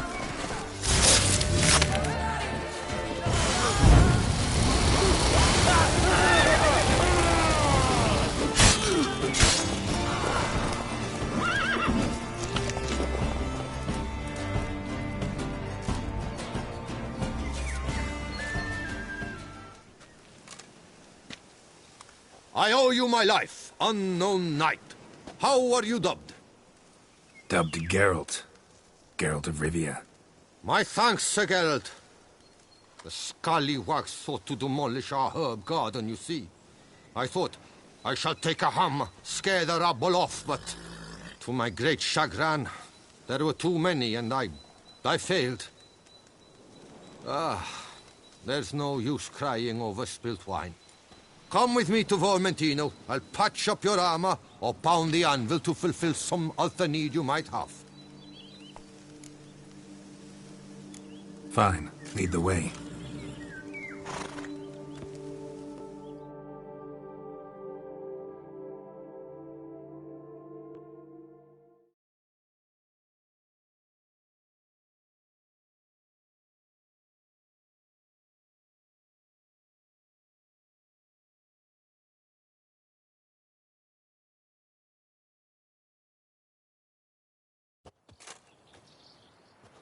I owe you my life, unknown knight. How are you dubbed? Dubbed Geralt. Geralt of Rivia. My thanks, Sir Geralt. The scallywags thought to demolish our herb garden, you see. I thought, I shall take a hammer, scare the rabble off, but to my great chagrin, there were too many, and I failed. There's no use crying over spilt wine. Come with me to Vermentino. I'll patch up your armor or pound the anvil to fulfill some other need you might have. Fine. Lead the way.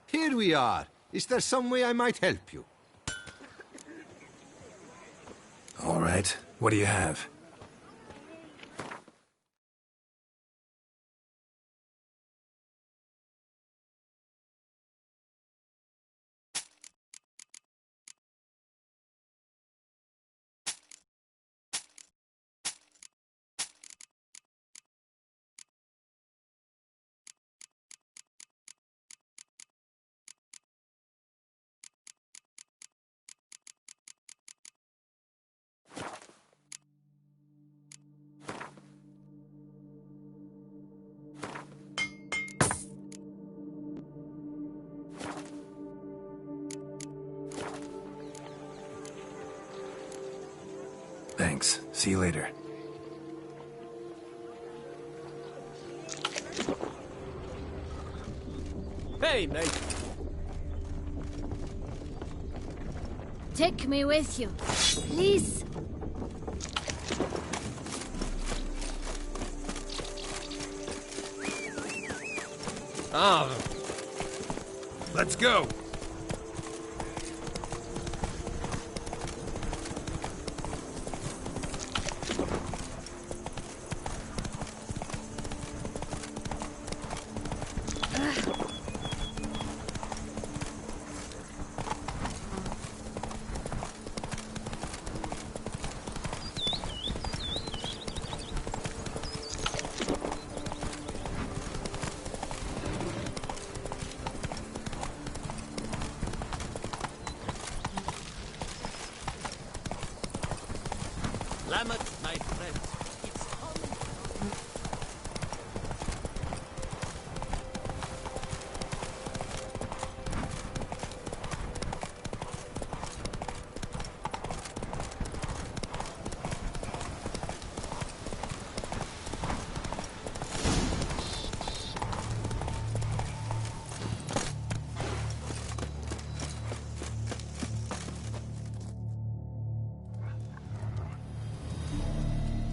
Here we are. Is there some way I might help you? All right. What do you have? Thanks. See you later. Hey, mate. Take me with you, please. Let's go. Lamet, my friend. It's common.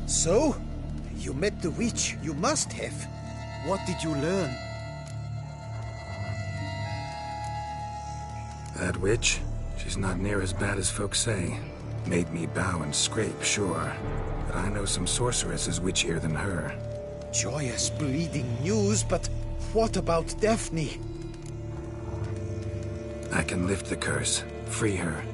So? You met the witch. You must have. What did you learn? That witch? She's not near as bad as folks say. Made me bow and scrape, sure. But I know some sorceresses witchier than her. Joyous, bleeding news, but what about Daphne? I can lift the curse, free her,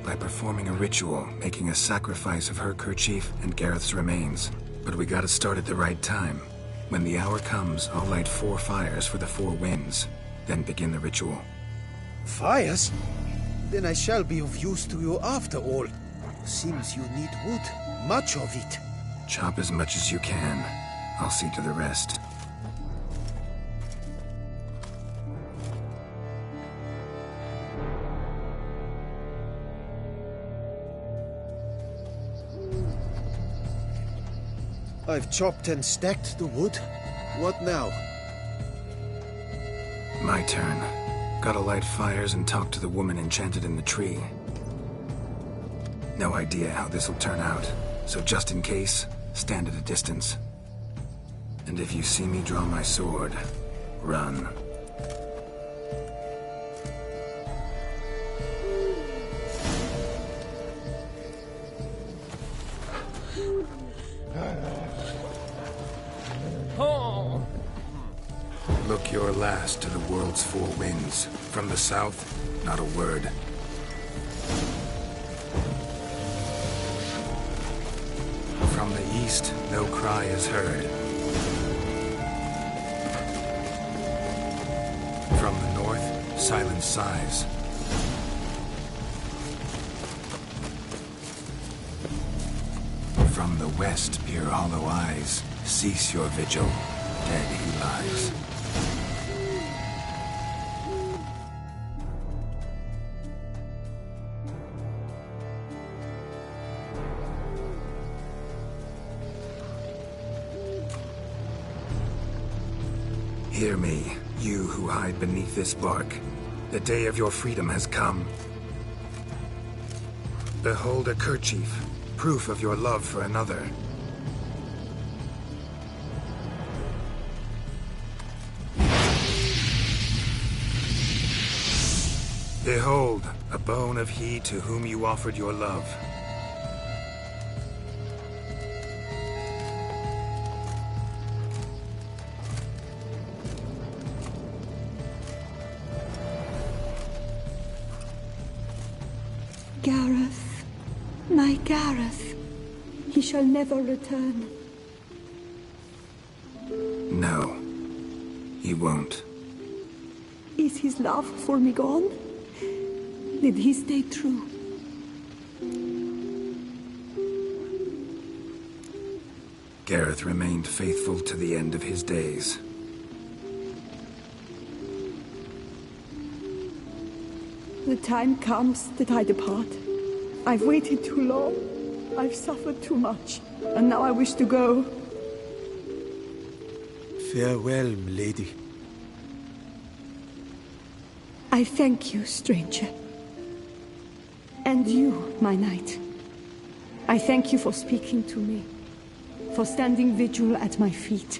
by performing a ritual, making a sacrifice of her kerchief and Gareth's remains. But we gotta start at the right time. When the hour comes, I'll light 4 fires for the 4 winds, then begin the ritual. Fires? Then I shall be of use to you after all. Seems you need wood. Much of it. Chop as much as you can. I'll see to the rest. I've chopped and stacked the wood. What now? My turn. Gotta light fires and talk to the woman enchanted in the tree. No idea how this'll turn out, so just in case, stand at a distance. And if you see me draw my sword, run. Oh. Look your last to the world's four winds. From the south, not a word. From the east, no cry is heard. From the north, silent sighs. From the west, peer hollow eyes. Cease your vigil. Dead he lies. Hear me, you who hide beneath this bark. The day of your freedom has come. Behold a kerchief, proof of your love for another. Behold, a bone of he to whom you offered your love. Gareth, my Gareth, he shall never return. No, he won't. Is his love for me gone? Did he stay true? Gareth remained faithful to the end of his days. The time comes that I depart. I've waited too long. I've suffered too much. And now I wish to go. Farewell, milady. I thank you, stranger. And you, my knight. I thank you for speaking to me, for standing vigil at my feet.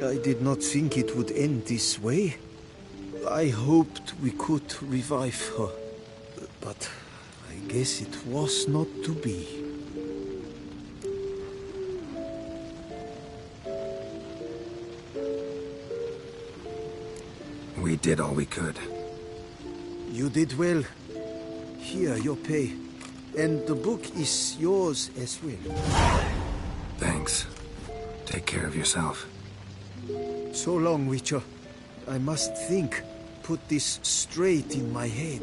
I did not think it would end this way. I hoped we could revive her, but I guess it was not to be. We did all we could. You did well. Here, your pay. And the book is yours as well. Thanks. Take care of yourself. So long, Witcher. I must think. Put this straight in my head.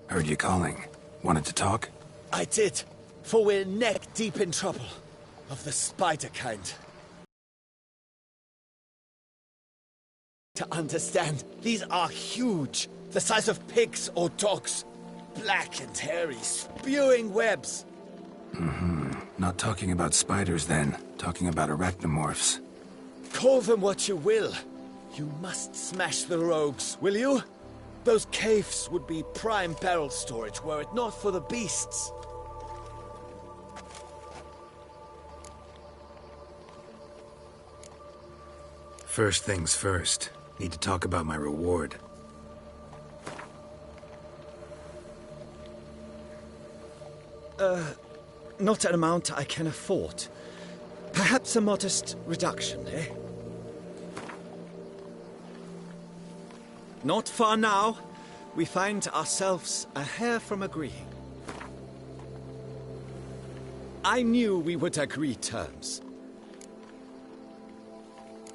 Heard you calling. Wanted to talk? I did, for we're neck-deep in trouble. Of the spider kind. To understand, these are huge. The size of pigs or dogs. Black and hairy, spewing webs. Not talking about spiders then. Talking about arachnomorphs. Call them what you will. You must smash the rogues, will you? Those caves would be prime barrel storage were it not for the beasts. First things first. Need to talk about my reward. Not an amount I can afford. Perhaps a modest reduction, eh? Not far now. We find ourselves a hair from agreeing. I knew we would agree terms.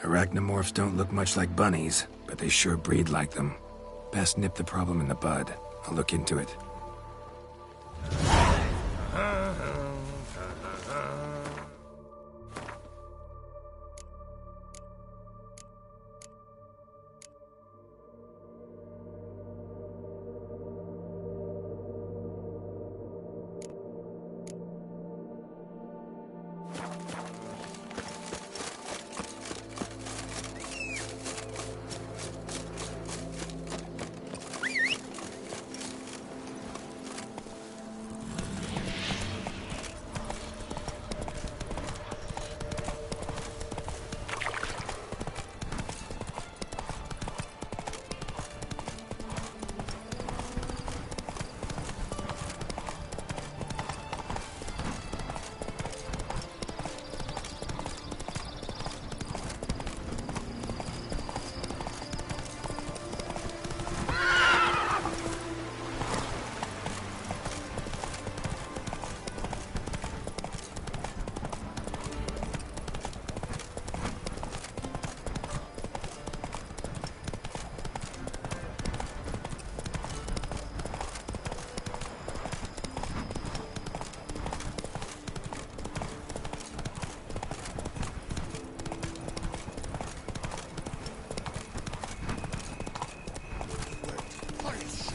Arachnomorphs don't look much like bunnies, but they sure breed like them. Best nip the problem in the bud. I'll look into it.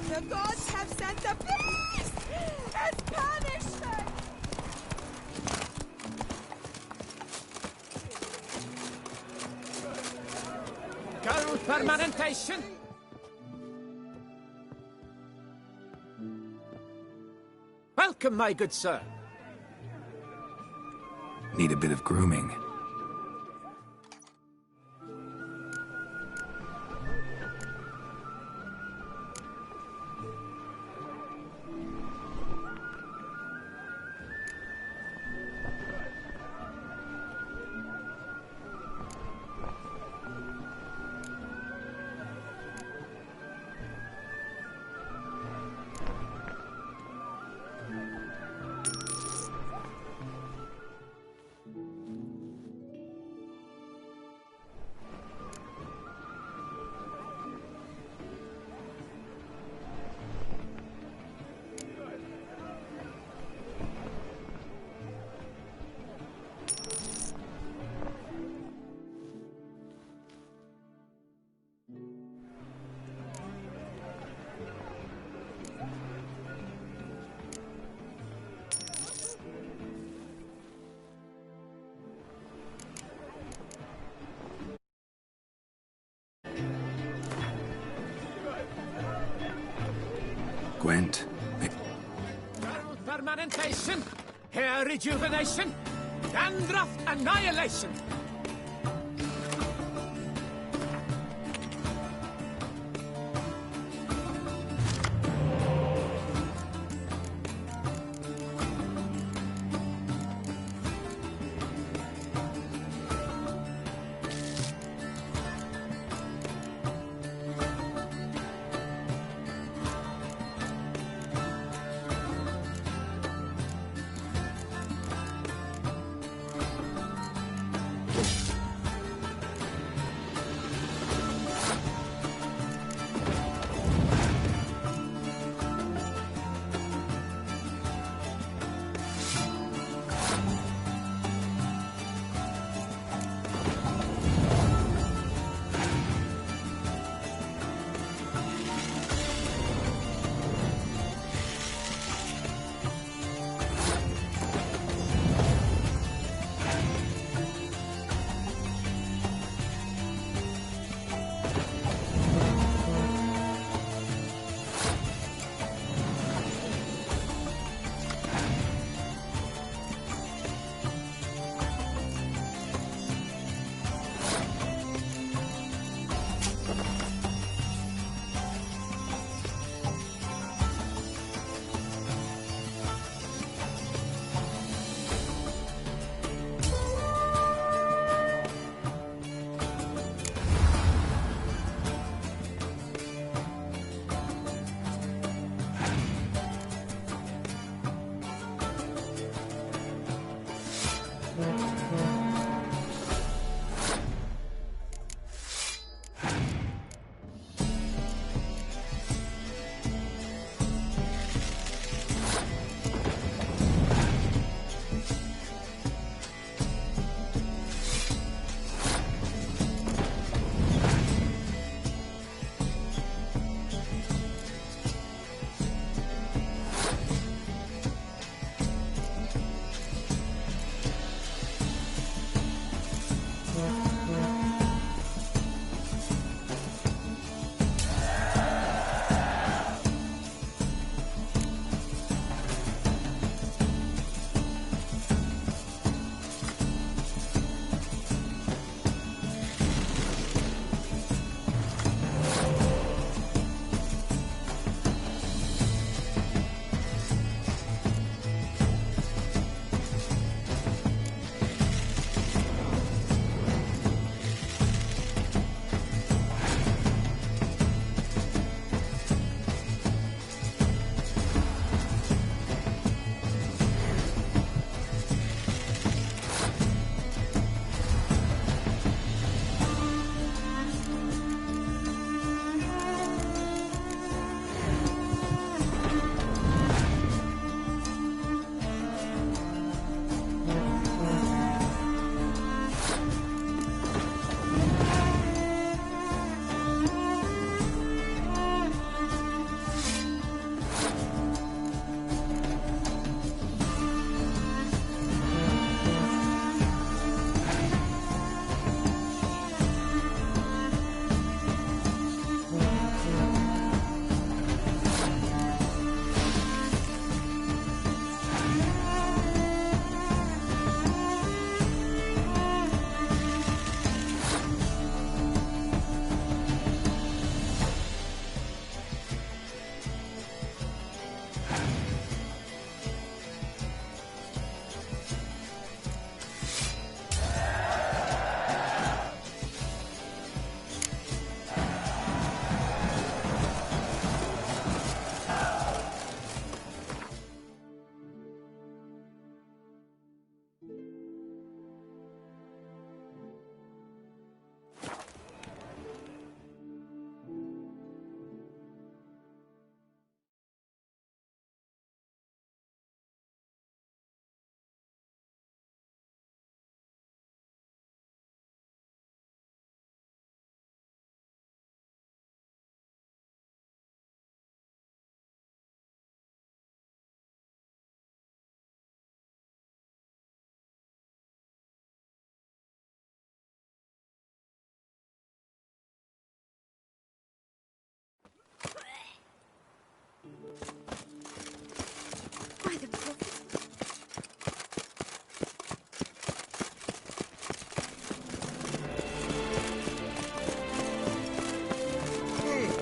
The gods have sent a beast! It's punished them! Girl permanentation! Welcome, my good sir. Need a bit of grooming. Gwent. Permanentation, hair rejuvenation, dandruff annihilation.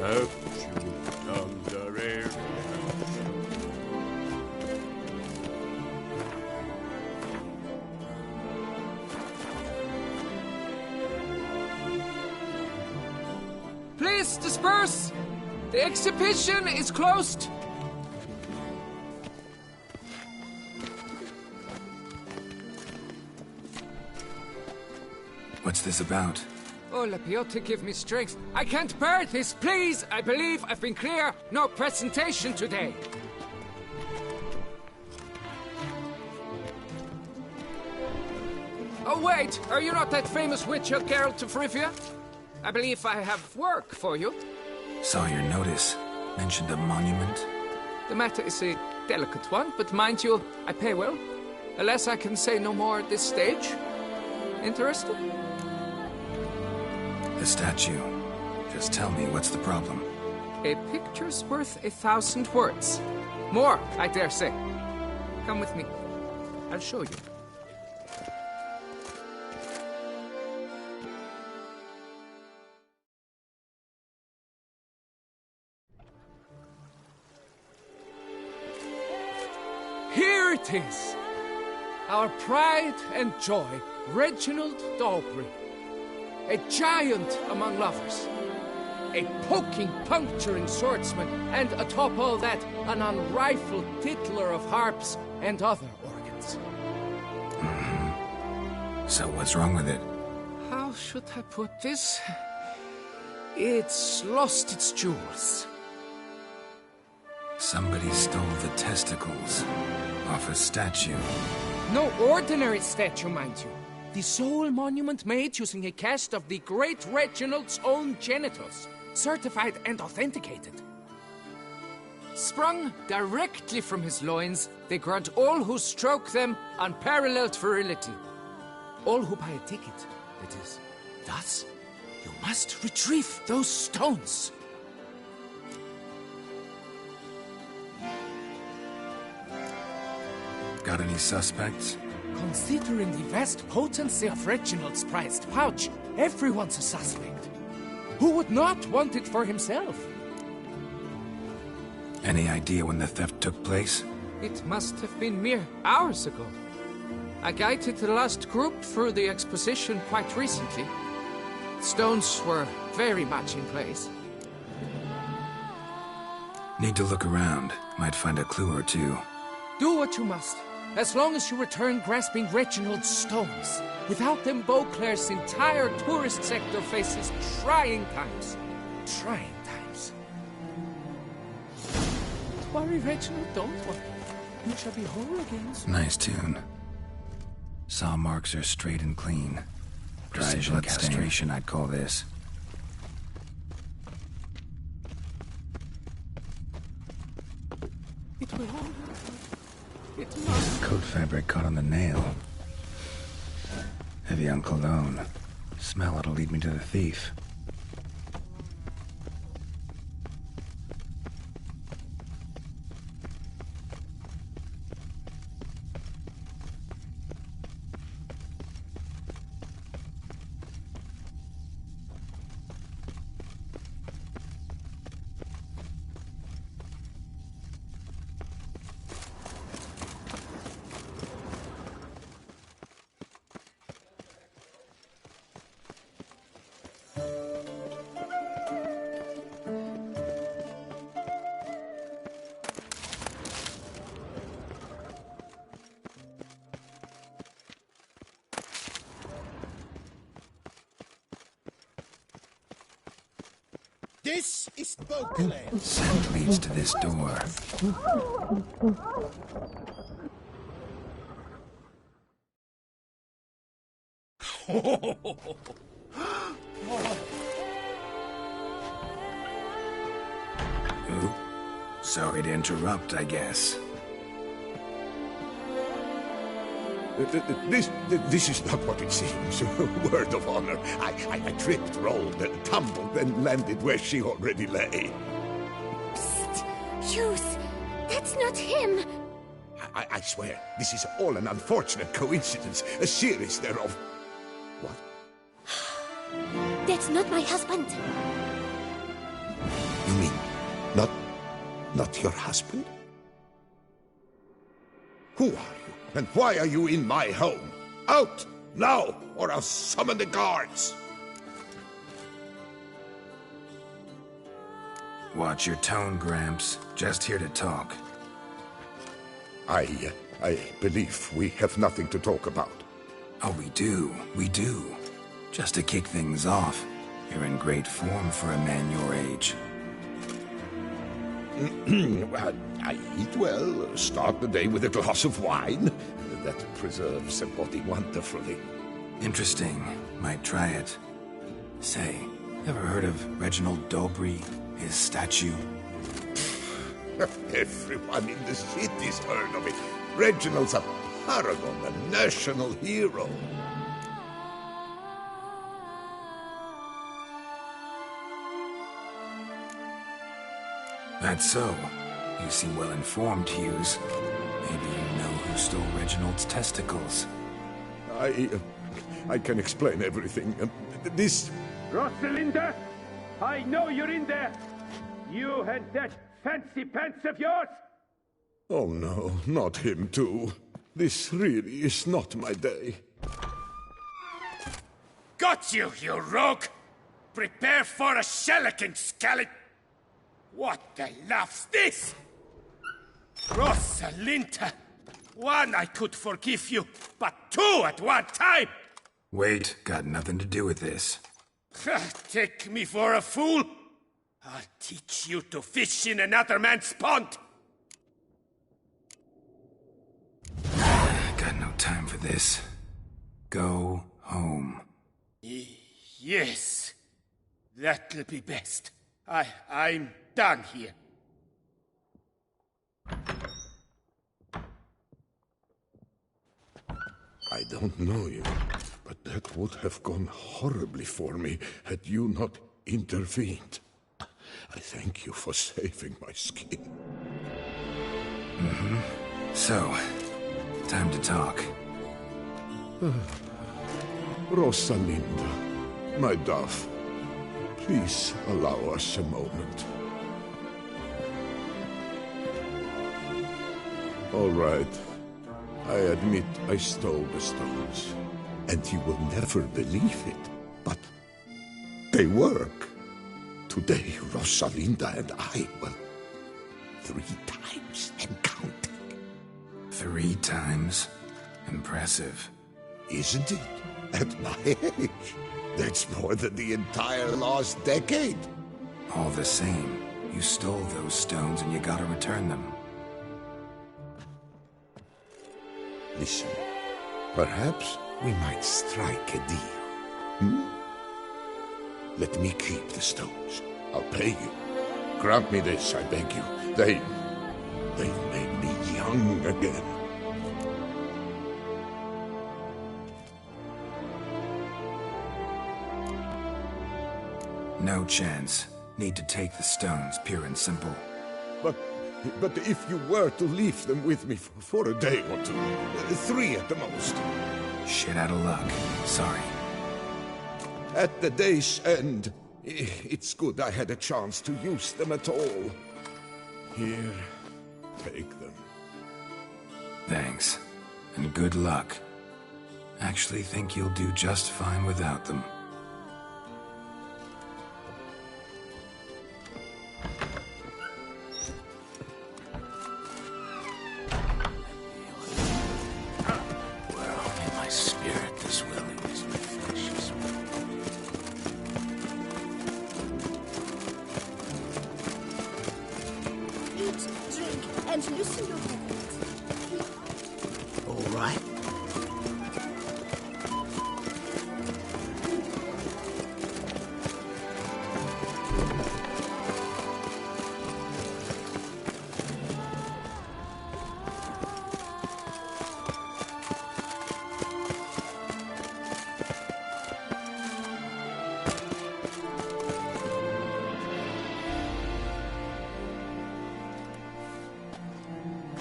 Have you done the rare? Please disperse! The exhibition is closed! What's this about? Oh, Lepiota, give me strength. I can't bear this, please! I believe I've been clear. No presentation today. Oh, wait! Are you not that famous witch, Geralt of Rivia? I believe I have work for you. Saw your notice. Mentioned a monument. The matter is a delicate one, but mind you, I pay well. Alas, I can say no more at this stage. Interested? The statue. Just tell me, what's the problem? A picture's worth 1,000 words. More, I dare say. Come with me. I'll show you. Here it is! Our pride and joy, Reginald Dalbury. A giant among lovers. A poking, puncturing swordsman, and atop all that, an unrifled tittler of harps and other organs. So what's wrong with it? How should I put this? It's lost its jewels. Somebody stole the testicles off a statue. No ordinary statue, mind you. The sole monument made using a cast of the great Reginald's own genitals, certified and authenticated. Sprung directly from his loins, they grant all who stroke them unparalleled virility. All who buy a ticket, that is. Thus, you must retrieve those stones. Got any suspects? Considering the vast potency of Reginald's prized pouch, everyone's a suspect. Who would not want it for himself? Any idea when the theft took place? It must have been mere hours ago. I guided the last group through the exposition quite recently. Stones were very much in place. Need to look around. Might find a clue or two. Do what you must. As long as you return grasping Reginald's stones. Without them, Beauclair's entire tourist sector faces trying times. Trying times. Don't worry, Reginald, don't worry. You shall be whole again soon. Nice tune. Saw marks are straight and clean. Precision castration, I'd call this. It will hold. It must. Coat fabric caught on the nail. Heavy on cologne. Smell it'll lead me to the thief. This is Beauclair. Scent leads to this door. Sorry to interrupt, I guess. This is not what it seems. Word of honor. I tripped, rolled, tumbled, and landed where she already lay. Psst! Hughes! That's not him! I swear, this is all an unfortunate coincidence, a series thereof. What? That's not my husband! You mean, not your husband? Who are you, and why are you in my home? Out, now, or I'll summon the guards! Watch your tone, Gramps. Just here to talk. I believe we have nothing to talk about. Oh, we do. Just to kick things off, you're in great form for a man your age. I eat well, start the day with a glass of wine. That preserves the body wonderfully. Interesting. Might try it. Say, ever heard of Reginald Dobry, his statue? Everyone in the city's heard of it. Reginald's a paragon, a national hero. That's so. You seem well informed, Hughes. Maybe you know who stole Reginald's testicles. I can explain everything. This... Rosalinda, I know you're in there. You and that fancy pants of yours. Oh no, not him too. This really is not my day. Got you, you rogue! Prepare for a shellacking, scallop! What the laugh's this? Rosalinda! One, I could forgive you, but two at one time! Wait, got nothing to do with this. Take me for a fool? I'll teach you to fish in another man's pond! Got no time for this. Go home. Yes. That'll be best. I'm done here. I don't know you, but that would have gone horribly for me had you not intervened. I thank you for saving my skin. Mm-hmm. So, time to talk. Rosalinda, my dove, please allow us a moment. All right. I admit I stole the stones, and you will never believe it, but they work. Today, Rosalinda and I, well, 3 times and counting. 3 times? Impressive. Isn't it? At my age. That's more than the entire last decade. All the same, you stole those stones and you gotta return them. Listen, perhaps we might strike a deal. Let me keep the stones. I'll pay you. Grant me this, I beg you. They've made me young again. No chance. Need to take the stones, pure and simple. But if you were to leave them with me for a day or 2, 3 at the most. Shit out of luck. Sorry. At the day's end, it's good I had a chance to use them at all. Here, take them. Thanks. And good luck. Actually think you'll do just fine without them.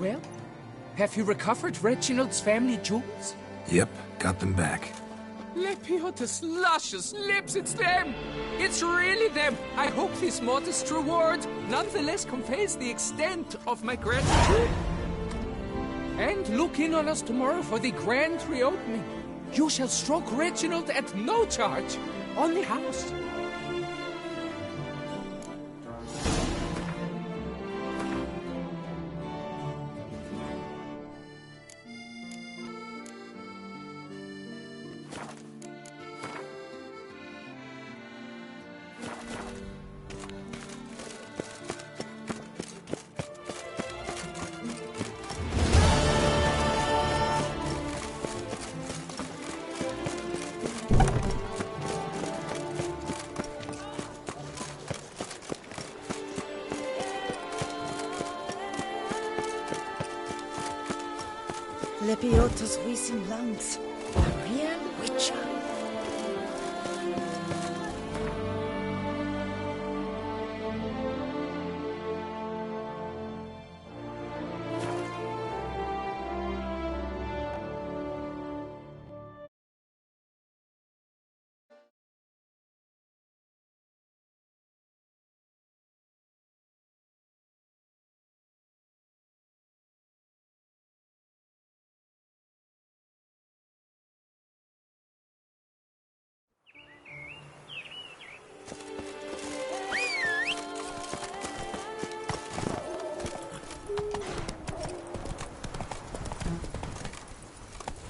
Well, have you recovered Reginald's family jewels? Yep, got them back. Lepiota's luscious lips, it's them! It's really them! I hope this modest reward nonetheless conveys the extent of my gratitude. And look in on us tomorrow for the grand reopening. You shall stroke Reginald at no charge on the house. Lepiota's wheezing lungs. A real witcher.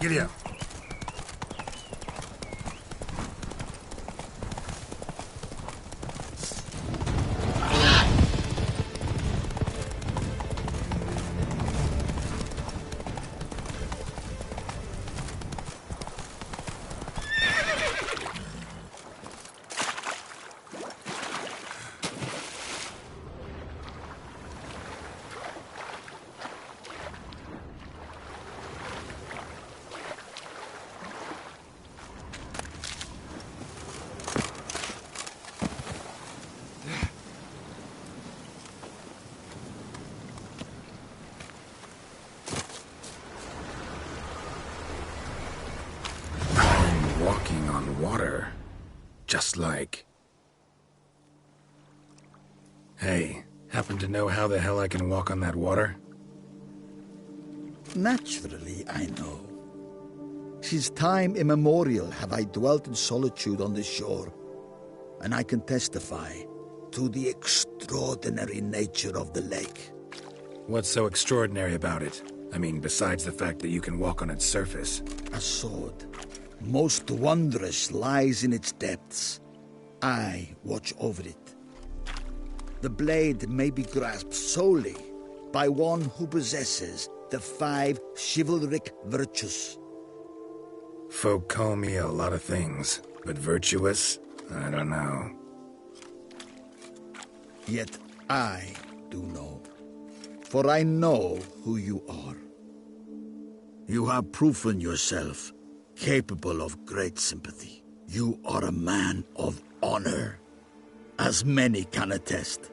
Giddy up. Walking on water. Just like... Hey, happen to know how the hell I can walk on that water? Naturally, I know. Since time immemorial have I dwelt in solitude on this shore, and I can testify to the extraordinary nature of the lake. What's so extraordinary about it? I mean, besides the fact that you can walk on its surface. A sword, most wondrous, lies in its depths. I watch over it. The blade may be grasped solely by one who possesses the 5 chivalric virtues. Folk call me a lot of things, but virtuous? I don't know. Yet I do know, for I know who you are. You have proven yourself capable of great sympathy. You are a man of honor, as many can attest.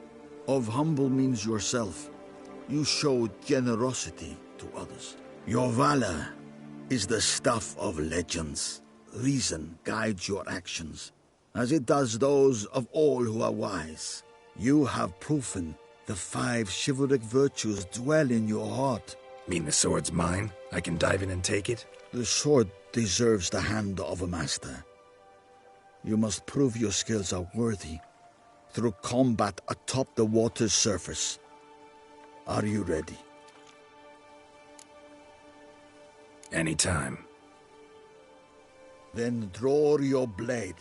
Of humble means yourself. You show generosity to others. Your valor is the stuff of legends. Reason guides your actions, as it does those of all who are wise. You have proven the 5 chivalric virtues dwell in your heart. Mean the sword's mine? I can dive in and take it? The sword deserves the hand of a master. You must prove your skills are worthy through combat atop the water's surface. Are you ready? Anytime. Then draw your blade.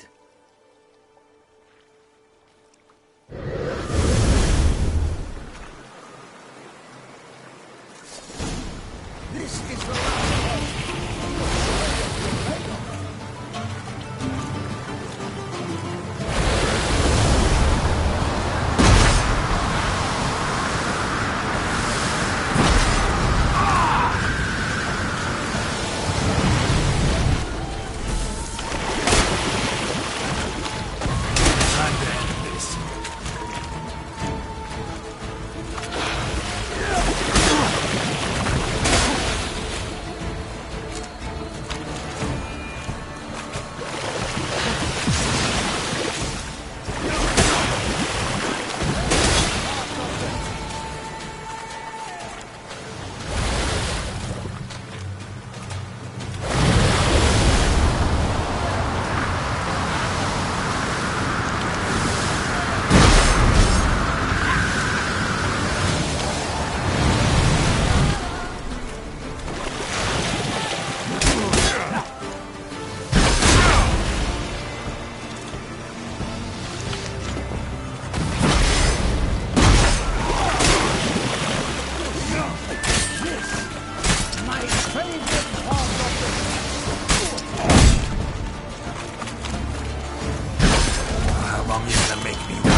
This is the make me wait.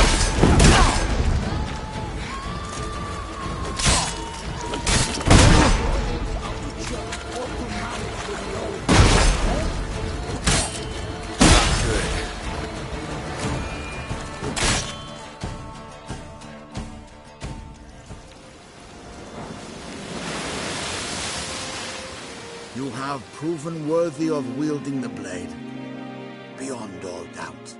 You have proven worthy of wielding the blade, beyond all doubt.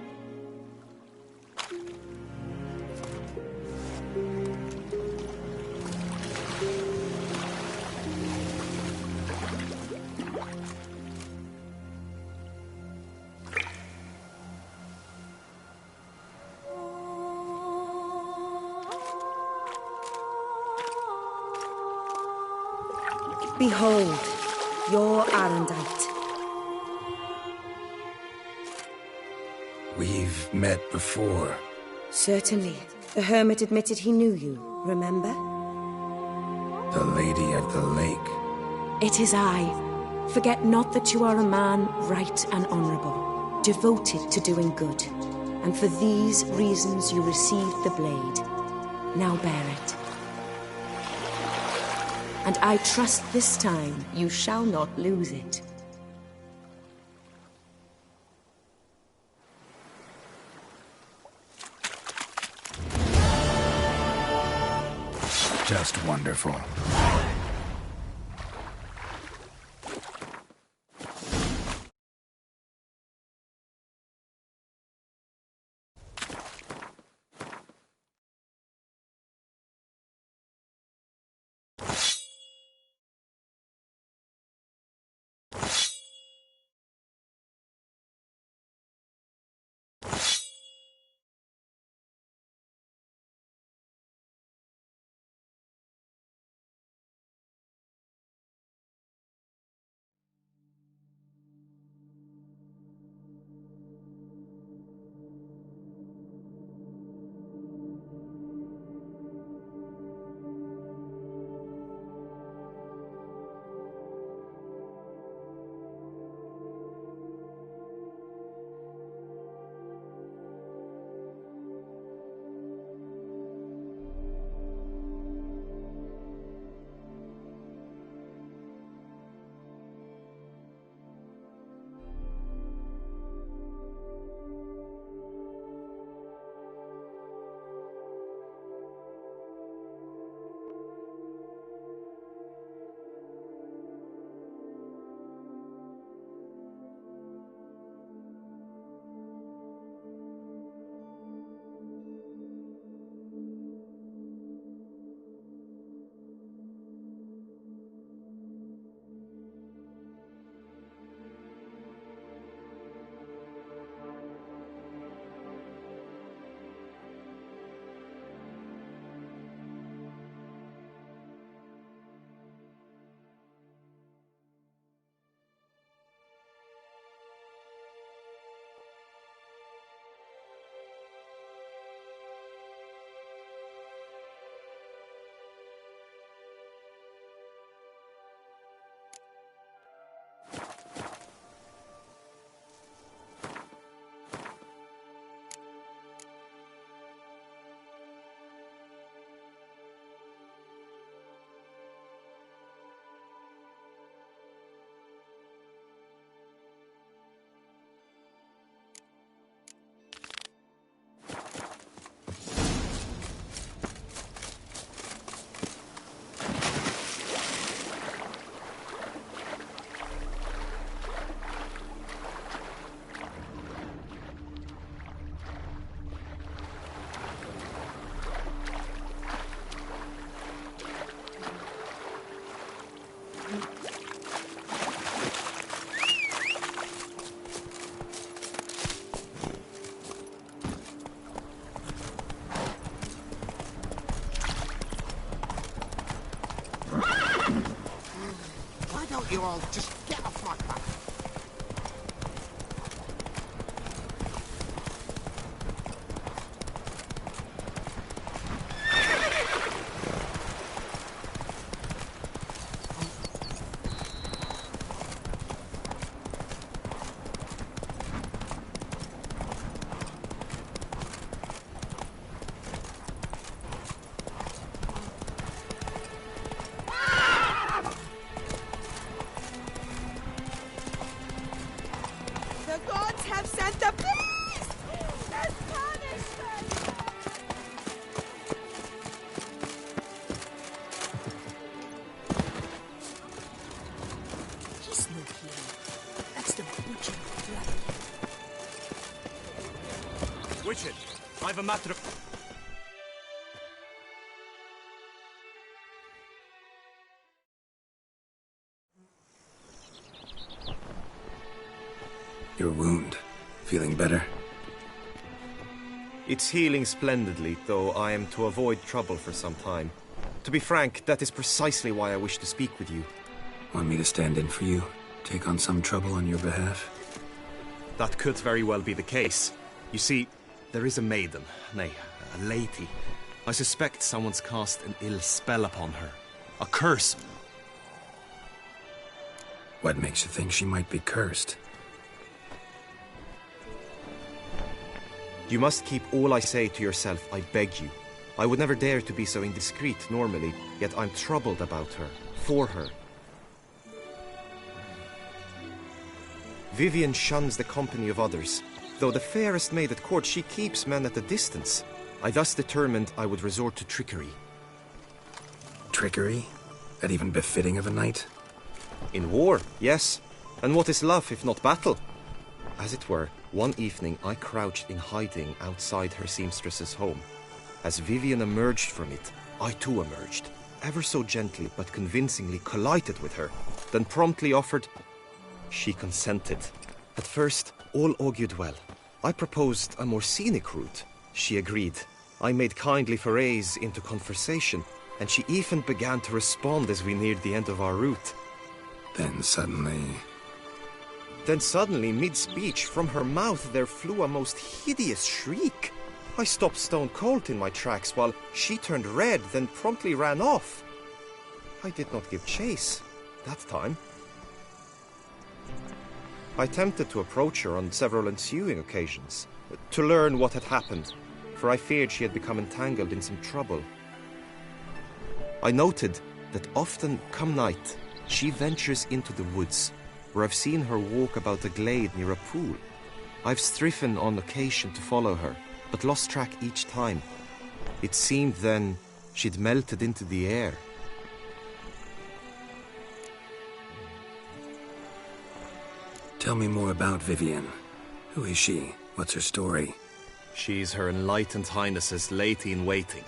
Behold, your Arendite. We've met before. Certainly. The hermit admitted he knew you, remember? The Lady of the Lake. It is I. Forget not that you are a man right and honourable, devoted to doing good. And for these reasons you received the blade. Now bear it. And I trust this time you shall not lose it. Just wonderful. You all just get off my back. Witcher, I've a matter of... Your wound. Feeling better? It's healing splendidly, though I am to avoid trouble for some time. To be frank, that is precisely why I wish to speak with you. Want me to stand in for you? Take on some trouble on your behalf? That could very well be the case. You see, there is a maiden, nay, a lady. I suspect someone's cast an ill spell upon her. A curse. What makes you think she might be cursed? You must keep all I say to yourself, I beg you. I would never dare to be so indiscreet normally, yet I'm troubled about her, for her. Vivian shuns the company of others. Though the fairest maid at court, she keeps men at a distance. I thus determined I would resort to trickery. Trickery? That even befitting of a knight? In war, yes. And what is love if not battle? As it were, one evening I crouched in hiding outside her seamstress's home. As Vivian emerged from it, I too emerged. Ever so gently but convincingly collided with her, then promptly offered... She consented. At first, all augured well. I proposed a more scenic route. She agreed. I made kindly forays into conversation, and she even began to respond as we neared the end of our route. Then suddenly, mid-speech, from her mouth there flew a most hideous shriek. I stopped stone cold in my tracks while she turned red, then promptly ran off. I did not give chase that time. I attempted to approach her on several ensuing occasions, to learn what had happened, for I feared she had become entangled in some trouble. I noted that often, come night, she ventures into the woods, where I've seen her walk about a glade near a pool. I've striven on occasion to follow her, but lost track each time. It seemed then she'd melted into the air. tell me more about Vivian. Who is she? What's her story? She's Her Enlightened Highness's lady-in-waiting.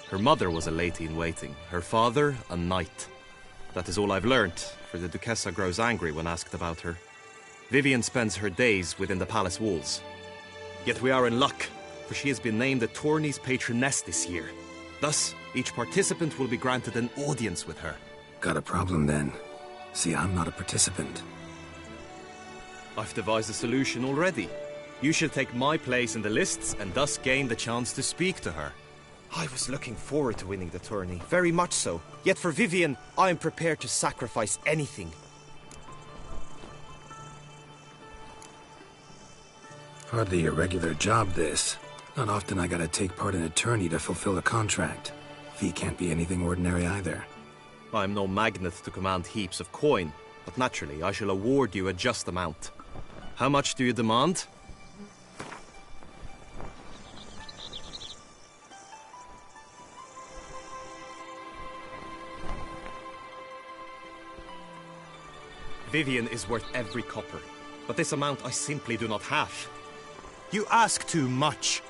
Her mother was a lady-in-waiting, her father a knight. That is all I've learnt, for the Duchessa grows angry when asked about her. Vivian spends her days within the palace walls. Yet we are in luck, for she has been named the tourney's patroness this year. Thus, each participant will be granted an audience with her. Got a problem then. See, I'm not a participant. I've devised a solution already. You shall take my place in the lists and thus gain the chance to speak to her. I was looking forward to winning the tourney, very much so. Yet for Vivian, I am prepared to sacrifice anything. Hardly a regular job, this. Not often I gotta take part in a tourney to fulfill a contract. Fee can't be anything ordinary either. I'm no magnet to command heaps of coin, but naturally I shall award you a just amount. How much do you demand? Vivian is worth every copper, but this amount I simply do not have. You ask too much.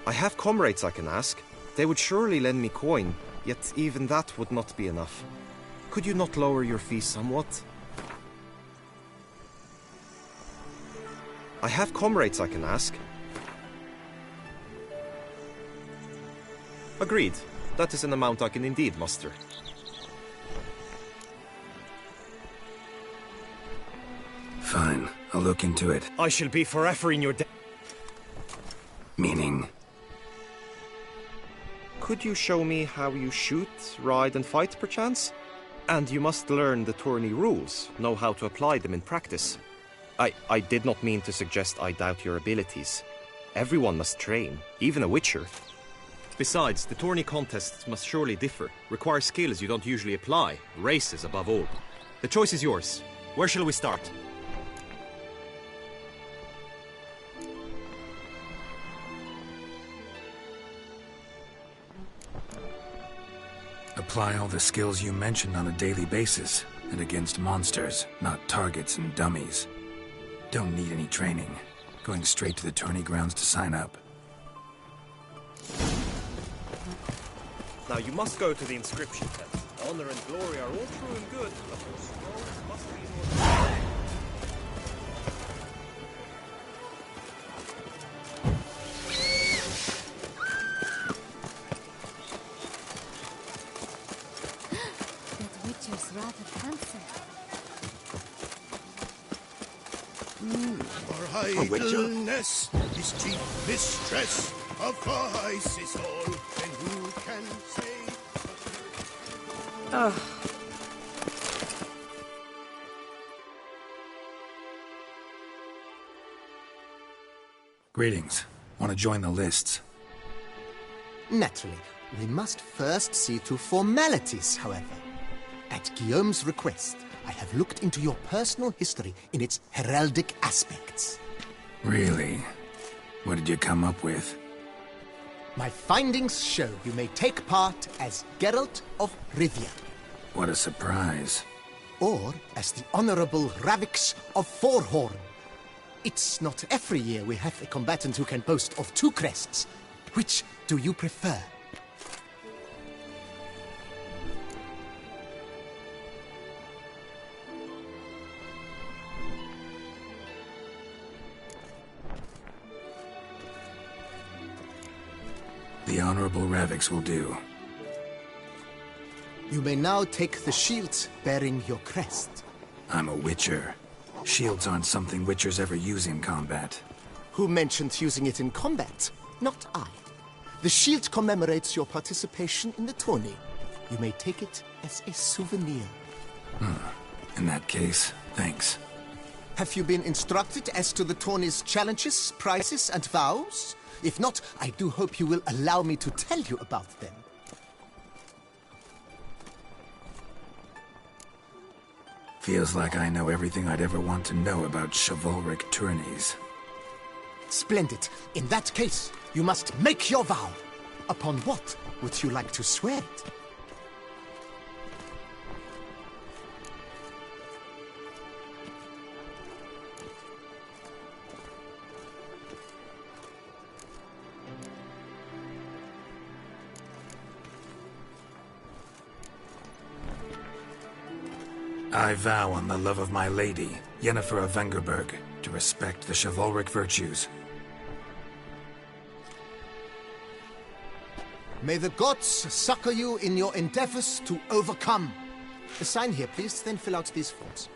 I have comrades I can ask. They would surely lend me coin, yet even that would not be enough. Could you not lower your fees somewhat? I have comrades I can ask. Agreed. That is an amount I can indeed muster. Fine, I'll look into it. I shall be forever in your debt. Meaning? Could you show me how you shoot, ride and fight, perchance? And you must learn the tourney rules, know how to apply them in practice. I did not mean to suggest I doubt your abilities. Everyone must train, even a witcher. Besides, the tourney contests must surely differ, require skills you don't usually apply, races above all. The choice is yours. Where shall we start? Apply all the skills you mentioned on a daily basis, and against monsters, not targets and dummies. Don't need any training. Going straight to the tourney grounds to sign up. Now you must go to the inscription tent. Honor and glory are all true and good, but your scrolls must be in order. That witcher's rather handsome. For idleness is chief mistress of vice is all, and who can say? Greetings. Want to join the lists? Naturally, we must first see to formalities, however. At Guillaume's request, I have looked into your personal history in its heraldic aspects. Really? What did you come up with? My findings show you may take part as Geralt of Rivia. What a surprise. Or as the Honorable Ravix of Forhorn. It's not every year we have a combatant who can boast of 2 crests. Which do you prefer? The Honorable Ravix will do. You may now take the shield bearing your crest. I'm a witcher. Shields aren't something witchers ever use in combat. Who mentioned using it in combat? Not I. The shield commemorates your participation in the tourney. You may take it as a souvenir. In that case, thanks. Have you been instructed as to the tourney's challenges, prizes, and vows? If not, I do hope you will allow me to tell you about them. Feels like I know everything I'd ever want to know about chivalric tourneys. Splendid. In that case, you must make your vow. Upon what would you like to swear it? I vow on the love of my lady, Yennefer of Vengerberg, to respect the chivalric virtues. May the gods succor you in your endeavors to overcome. Sign here, please, then fill out these forms.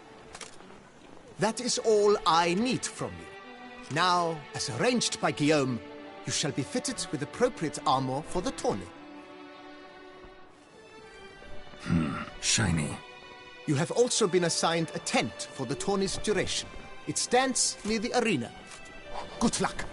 That is all I need from you. Now, as arranged by Guillaume, you shall be fitted with appropriate armor for the tourney. Shiny. You have also been assigned a tent for the tourney's duration. It stands near the arena. Good luck.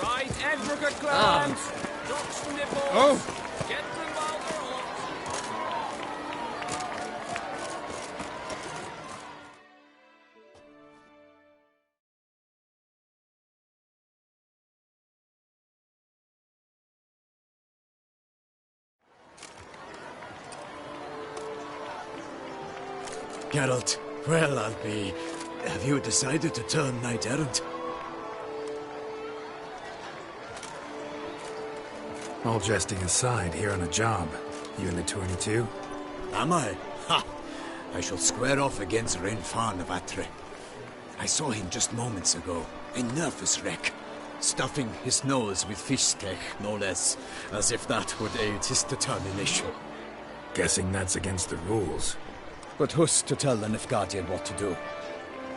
Right, Edrica clans! Ducks nipples! Get them while they're hot! Geralt, well, I'll be... Have you decided to turn knight-errant? All jesting aside, here on a job. You in the tourney too? Am I? Ha! I shall square off against Renfan of Atre. I saw him just moments ago. A nervous wreck. Stuffing his nose with fish steak, no less. As if that would aid his determination. Guessing that's against the rules. But who's to tell the Nilfgaardian what to do?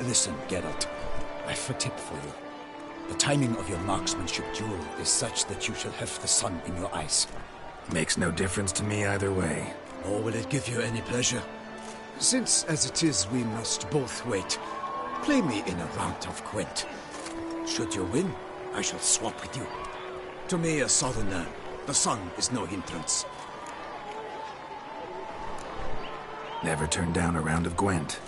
Listen, Geralt. I've a tip for you. The timing of your marksmanship duel is such that you shall have the sun in your eyes. Makes no difference to me either way. Nor will it give you any pleasure. Since, as it is, we must both wait, play me in a round of Gwent. Should you win, I shall swap with you. To me, a southerner, the sun is no hindrance. Never turn down a round of Gwent.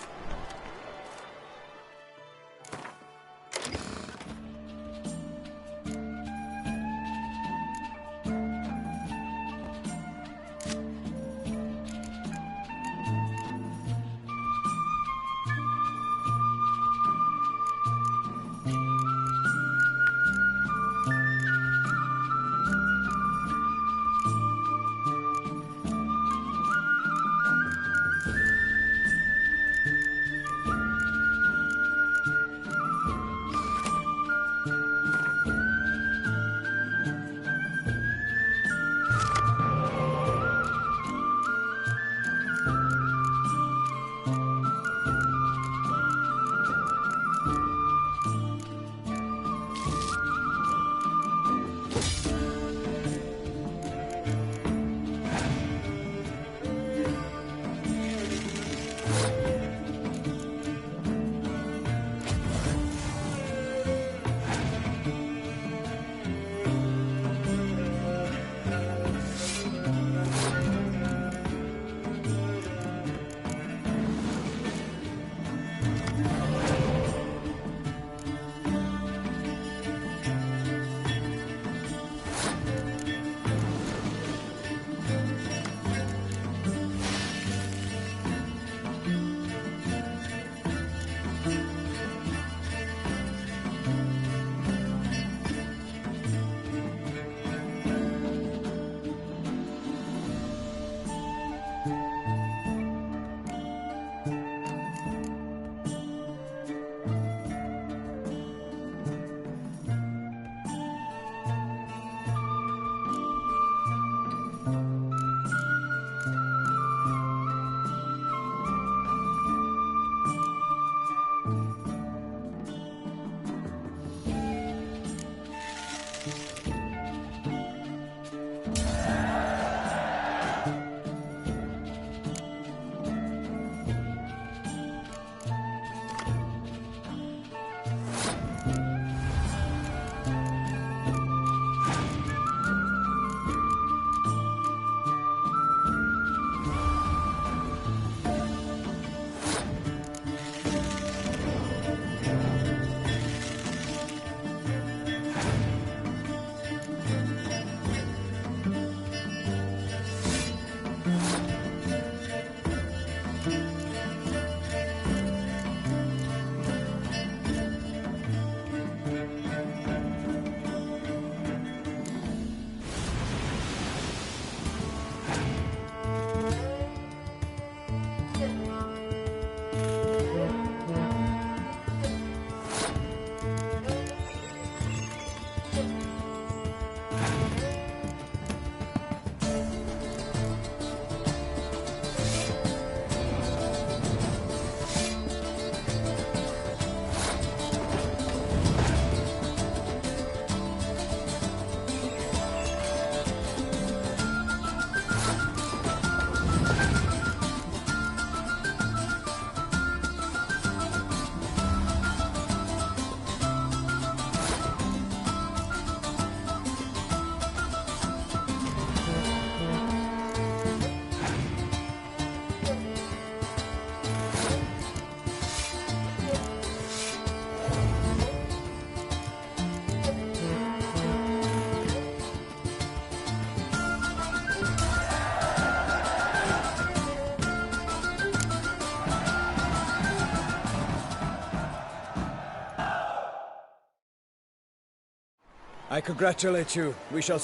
I congratulate you. We shall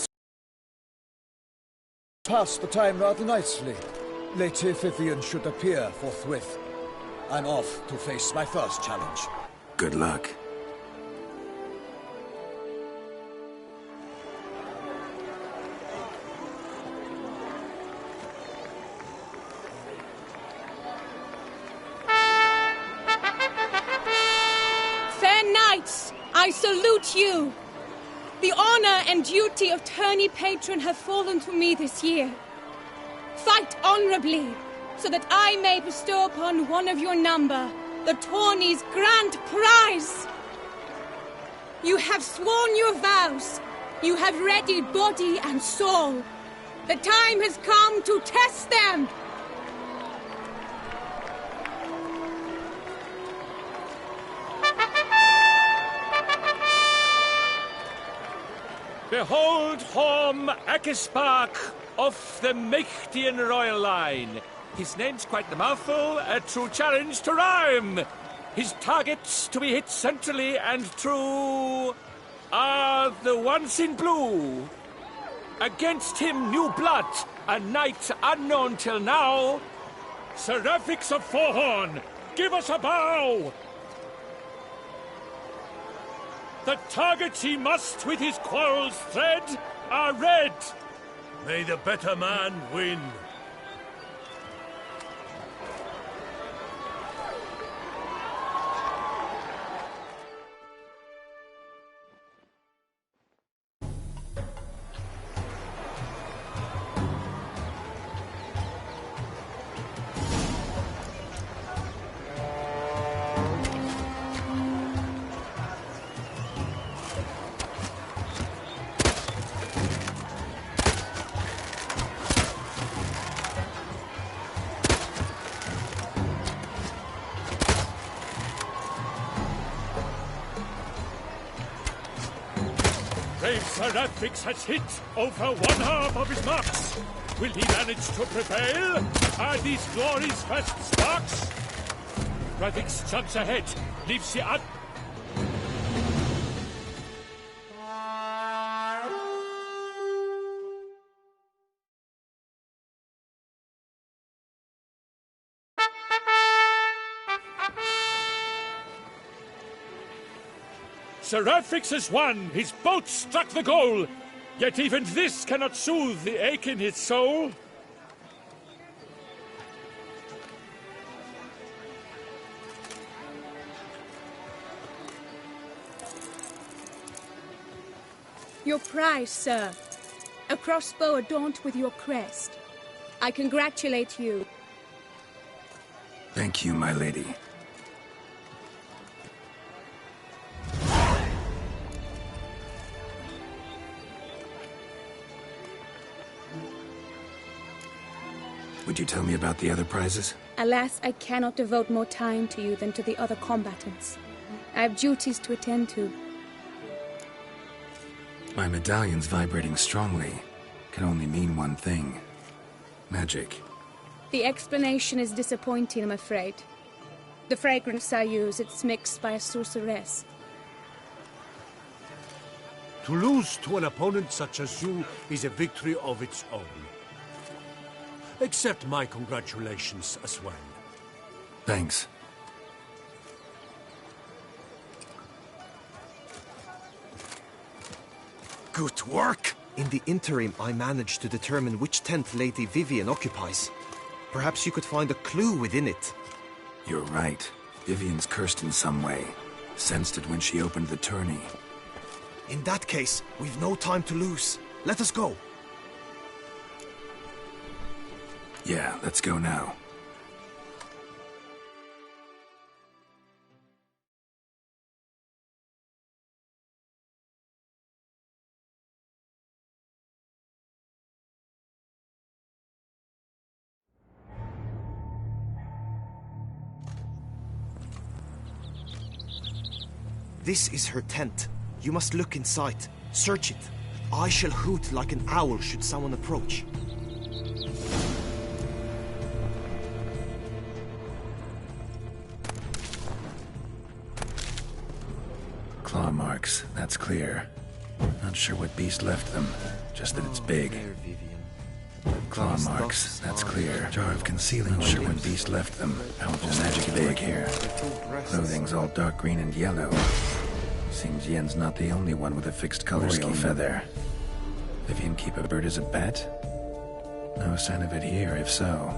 pass the time rather nicely. Lady Vivian should appear forthwith. I'm off to face my first challenge. Good luck. Fair knights, I salute you. The honor and duty of tourney patron have fallen to me this year. Fight honorably, so that I may bestow upon one of your number the tourney's grand prize. You have sworn your vows. You have readied body and soul. The time has come to test them. Behold Horm Akispark of the Mechtian royal line. His name's quite the mouthful, a true challenge to rhyme. His targets to be hit centrally and true are the ones in blue. Against him new blood, a knight unknown till now. Seraphix of Forehorn, give us a bow! The targets he must with his quarrels thread are red. May the better man win. Brave Seraphix has hit over one half of his marks. Will he manage to prevail? Are these glories first sparks? Seraphix jumps ahead, leaves the Seraphix has won! His boat struck the goal! Yet even this cannot soothe the ache in his soul. Your prize, sir. A crossbow adorned with your crest. I congratulate you. Thank you, my lady. Would you tell me about the other prizes? Alas, I cannot devote more time to you than to the other combatants. I have duties to attend to. My medallion's vibrating strongly. Can only mean one thing. Magic. The explanation is disappointing, I'm afraid. The fragrance I use, it's mixed by a sorceress. To lose to an opponent such as you is a victory of its own. Accept my congratulations as well. Thanks. Good work! In the interim, I managed to determine which tent Lady Vivian occupies. Perhaps you could find a clue within it. You're right. Vivian's cursed in some way. Sensed it when she opened the tourney. In that case, we've no time to lose. Let us go. Yeah, let's go now. This is her tent. You must look inside. Search it. I shall hoot like an owl should someone approach. Claw marks, that's clear. Not sure what beast left them, just that it's big. Claw marks, that's clear. Jar of concealing. Not sure what beast left them. Just magic big here. Clothing's all dark green and yellow. Seems Yen's not the only one with a fixed color scheme. Feather. Vivian keep a bird as a pet? No sign of it here, if so.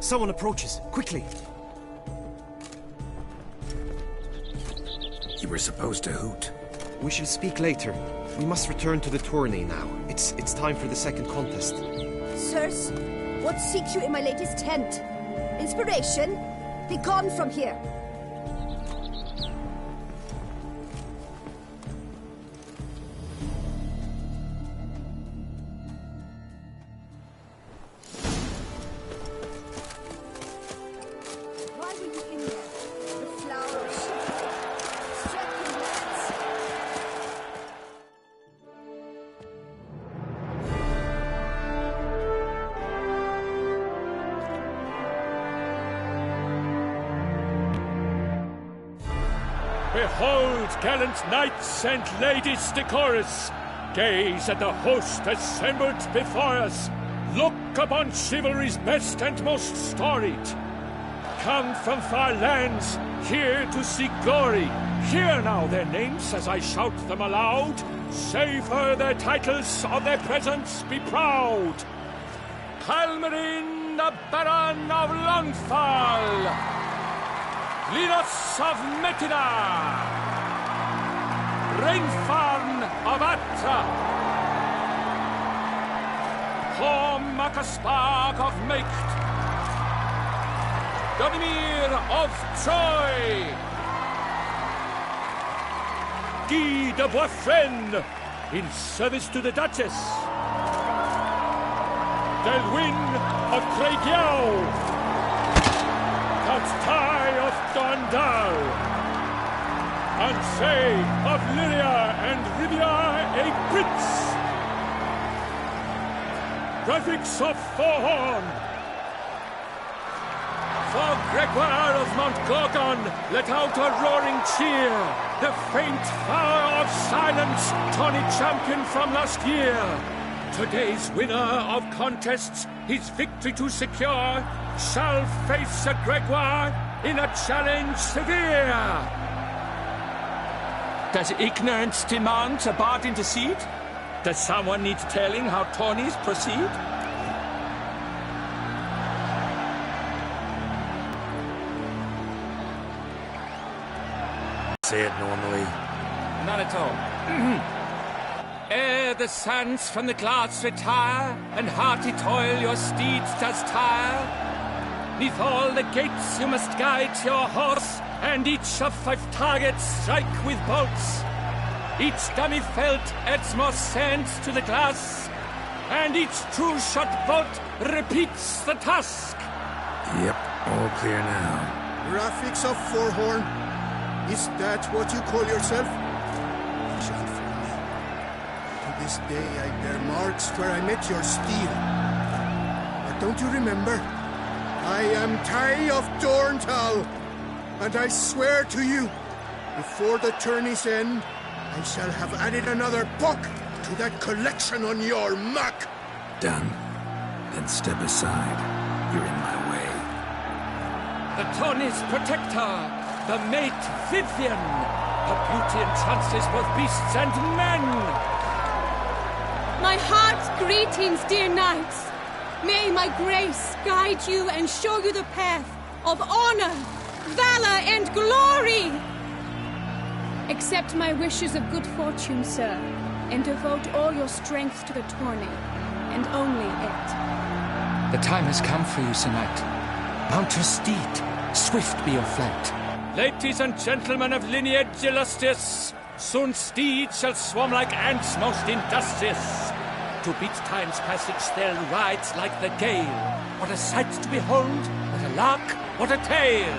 Someone approaches. Quickly! You we're supposed to hoot. We shall speak later. We must return to the tourney now. It's time for the second contest. Sirs, what seeks you in my latest tent? Inspiration? Be gone from here. Why were you in there? The flowers. Striking lads. Behold, gallant knights and ladies decorous, gaze at the host assembled before us. Look upon chivalry's best and most storied. Come from far lands, here to seek glory. Hear now their names as I shout them aloud. Savor their titles, of their presence be proud. Palmerin, the Baron of Longfall. Linos of Metida, Rainfarn of Atra, Hom Akaspark of Meicht, Donimir of Troy, Guy de Boisfren, in service to the Duchess, Delwyn of Craigiau, Count Ty of Dondal, Ansay of Lyria and Rivia a Prince, Graphics of Forhorn, for Gregoire of Mount Gorgon, let out a roaring cheer, the faint flower of silence, tawny champion from last year. Today's winner of contests, his victory to secure, shall face Sir Gregoire in a challenge severe. Does ignorance demand a bard intercede? Does someone need telling how tourneys proceed? Say it normally. Not at all. Ere the suns from the glass retire, and hearty toil your steeds does tire, neath all the gates you must guide your horse, and each of 5 targets strike with bolts. Each dummy felt adds more sand to the glass, and each true shot bolt repeats the task. Yep, all clear now. Graphics of Forhorn. Is that what you call yourself? You shan't fool me. To this day I bear marks where I met your steel. But don't you remember? I am Ty of Dorntal, and I swear to you, before the tourney's end, I shall have added another book to that collection on your map. Done. Then step aside. You're in my way. The tourney's protector, the mate Vivian. Her beauty entrances both beasts and men. My heart's greetings, dear knights. May my grace guide you and show you the path of honor, valor, and glory. Accept my wishes of good fortune, sir, and devote all your strength to the tourney, and only it. The time has come for you, Sir Knight. Mount your steed. Swift be your flight. Ladies and gentlemen of lineage illustrious, soon steeds shall swarm like ants most industrious. To beat time's passage they'll ride like the gale. What a sight to behold, what a lark, what a tale.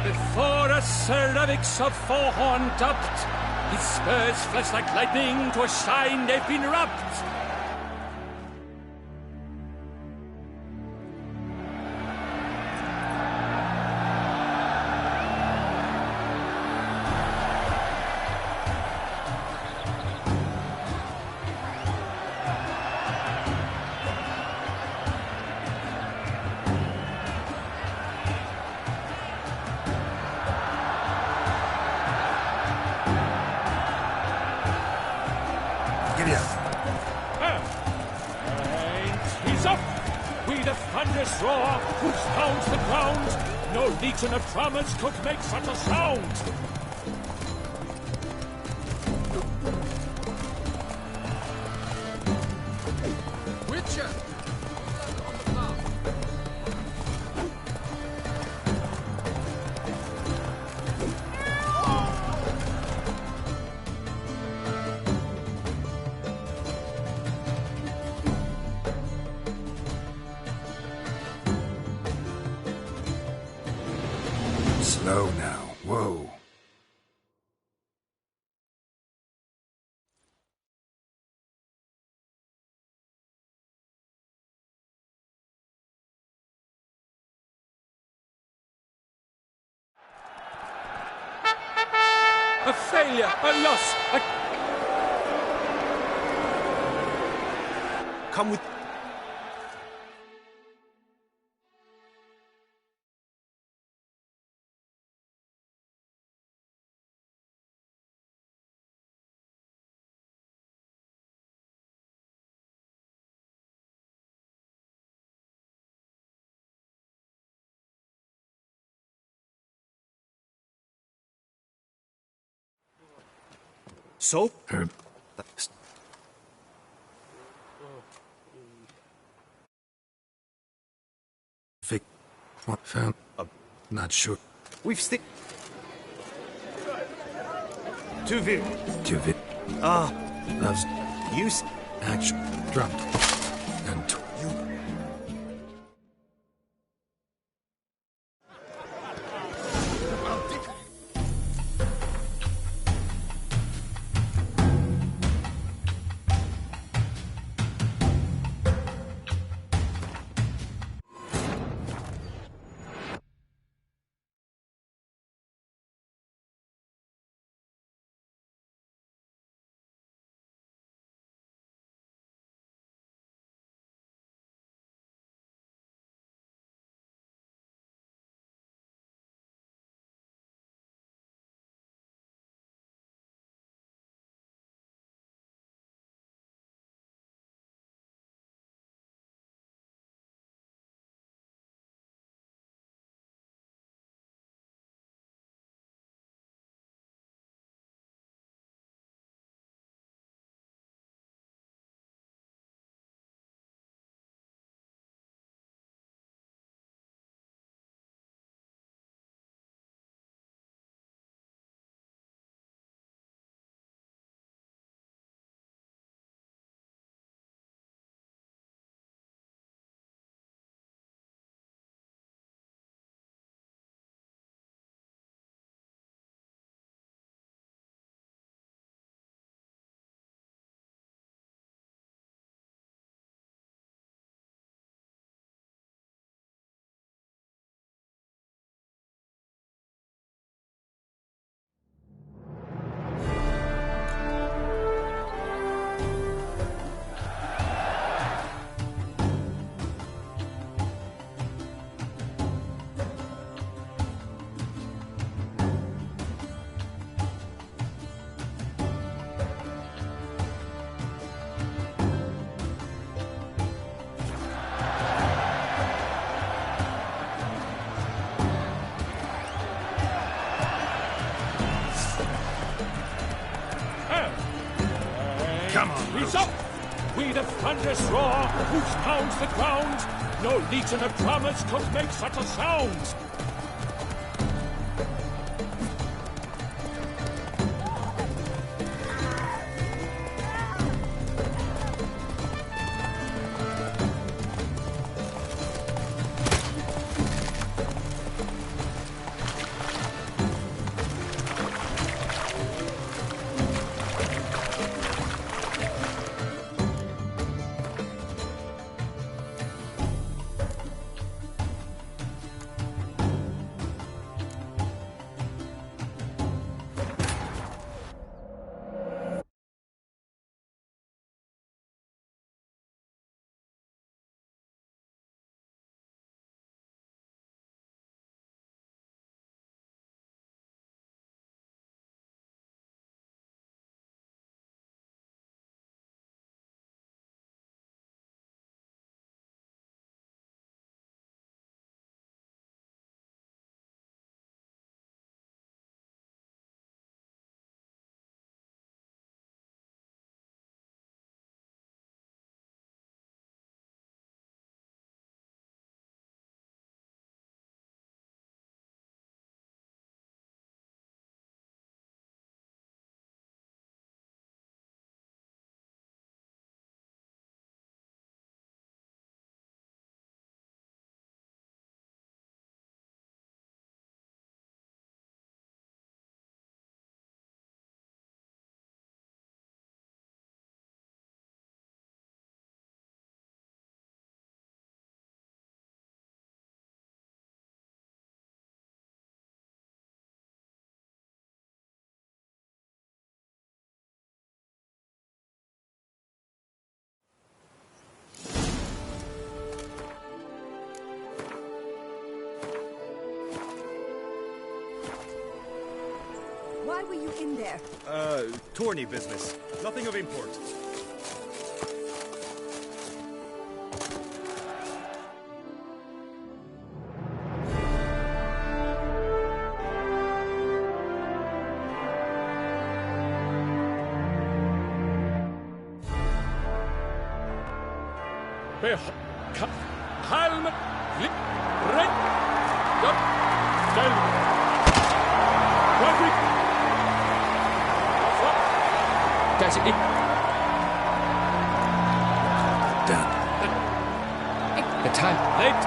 Before a cervix of Forhorn ducked, his spurs flash like lightning, to a shine they've been rubbed. thunderous roar, which pounds the ground. No legion of drummers could make such a sound. Witcher! Slow now. Whoa. A failure, a loss, Come with... So? Herb. Vic. What found? Not sure. We've Two Viv. Loves. Use. Action. Dropped. And come on. He's up! We the thunderous roar, which pounds the ground. No legion of drummers could make such a sound. Why were you in there? Tourney business. Nothing of import. Halm, Red, Del, Does it? Done. The time late.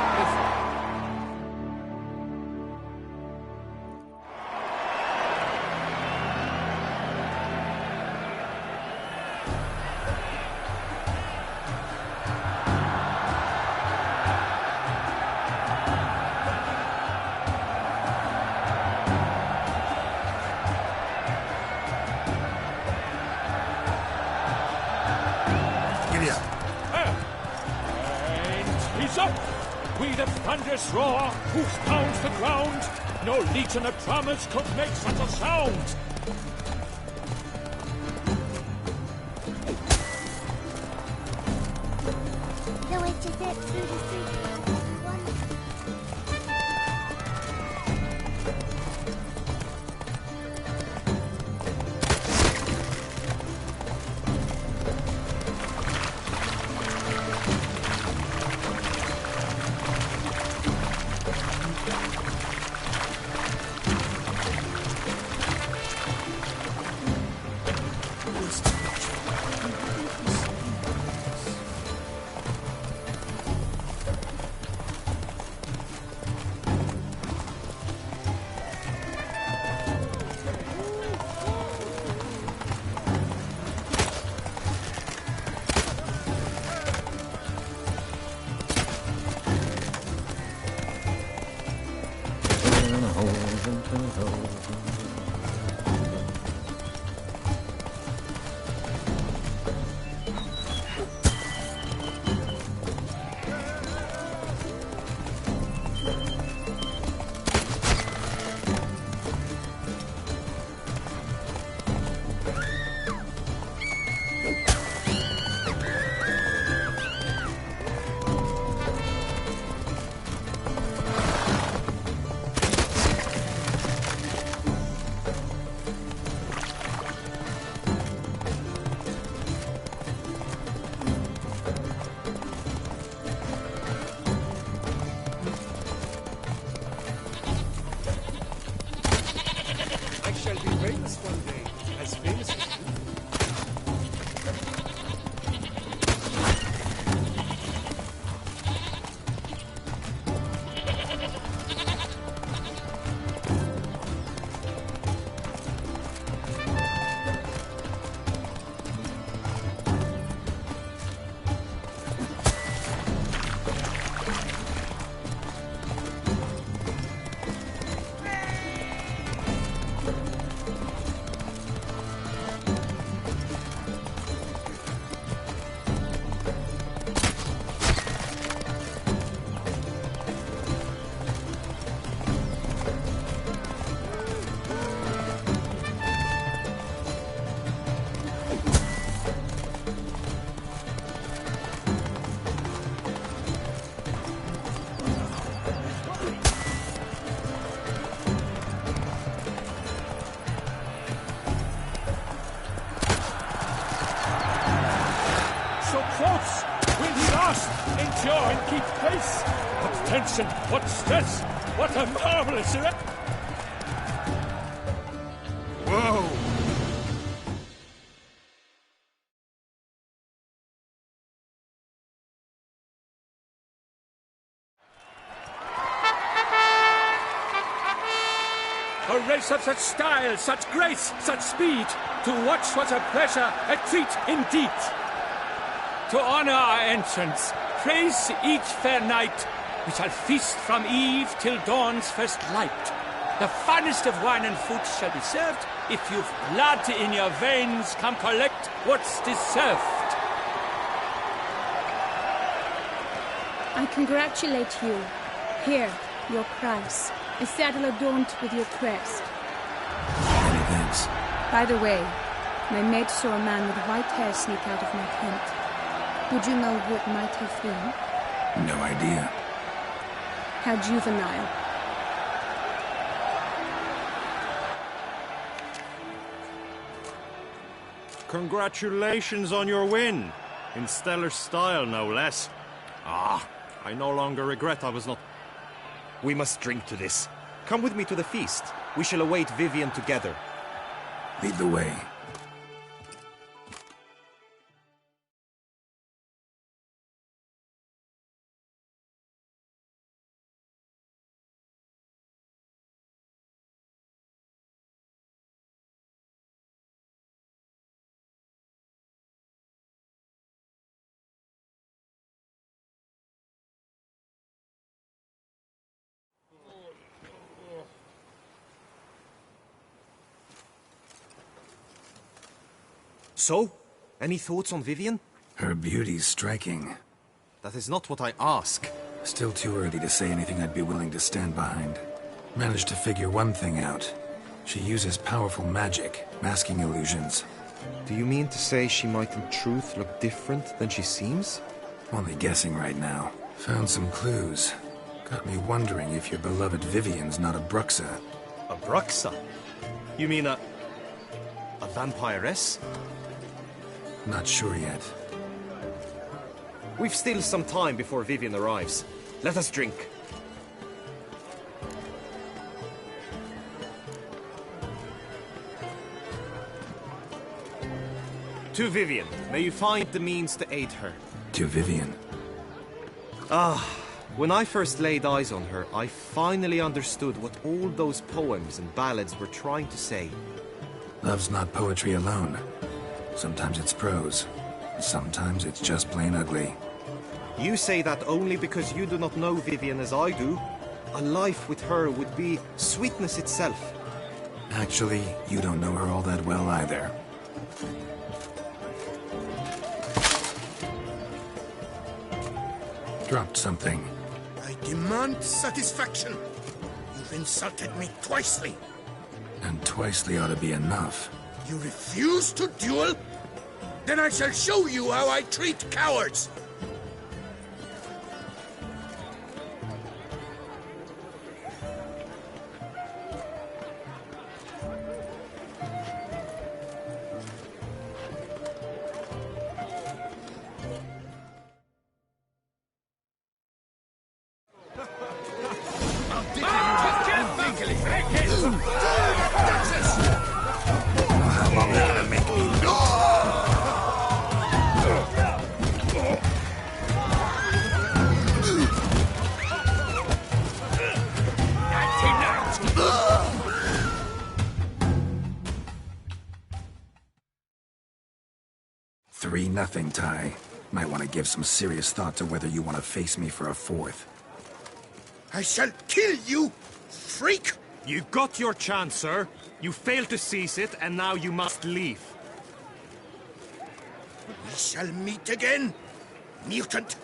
Thunderous roar, hoof pounds the ground. No legion of drummers could make such a sound. The witch is it through the street. Endure and keep pace. What tension, what stress, what a marvelous Whoa! A race of such style, such grace, such speed. To watch was a pleasure, a treat indeed. To honor our entrance, praise each fair night. We shall feast from eve till dawn's first light. The finest of wine and food shall be served. If you've blood in your veins, come collect what's deserved. I congratulate you. Here, your price. A saddle adorned with your crest. And then Thanks. By the way, my maid saw a man with white hair sneak out of my tent. Would you know who it might have been? No idea. How juvenile. Congratulations on your win. In stellar style, no less. Ah, I no longer regret I was not... We must drink to this. Come with me to the feast. We shall await Vivian together. Lead the way. So, any thoughts on Vivian? Her beauty's striking. That is not what I ask. Still too early to say anything I'd be willing to stand behind. Managed to figure one thing out. She uses powerful magic, masking illusions. Do you mean to say she might in truth look different than she seems? Only guessing right now. Found some clues. Got me wondering if your beloved Vivian's not a Bruxa. A Bruxa? You mean a vampiress? Not sure yet. We've still some time before Vivian arrives. Let us drink. To Vivian, may you find the means to aid her. To Vivian. Ah, when I first laid eyes on her, I finally understood what all those poems and ballads were trying to say. Love's not poetry alone. Sometimes it's prose. Sometimes it's just plain ugly. You say that only because you do not know Vivian as I do. A life with her would be sweetness itself. Actually, you don't know her all that well either. Dropped something. I demand satisfaction. You've insulted me twicely. And twicely ought to be enough. You refuse to duel? Then I shall show you how I treat cowards! Nothing, Ty. Might want to give some serious thought to whether you want to face me for a fourth. I shall kill you, freak! You got your chance, sir. You failed to seize it, and now you must leave. We shall meet again, mutant.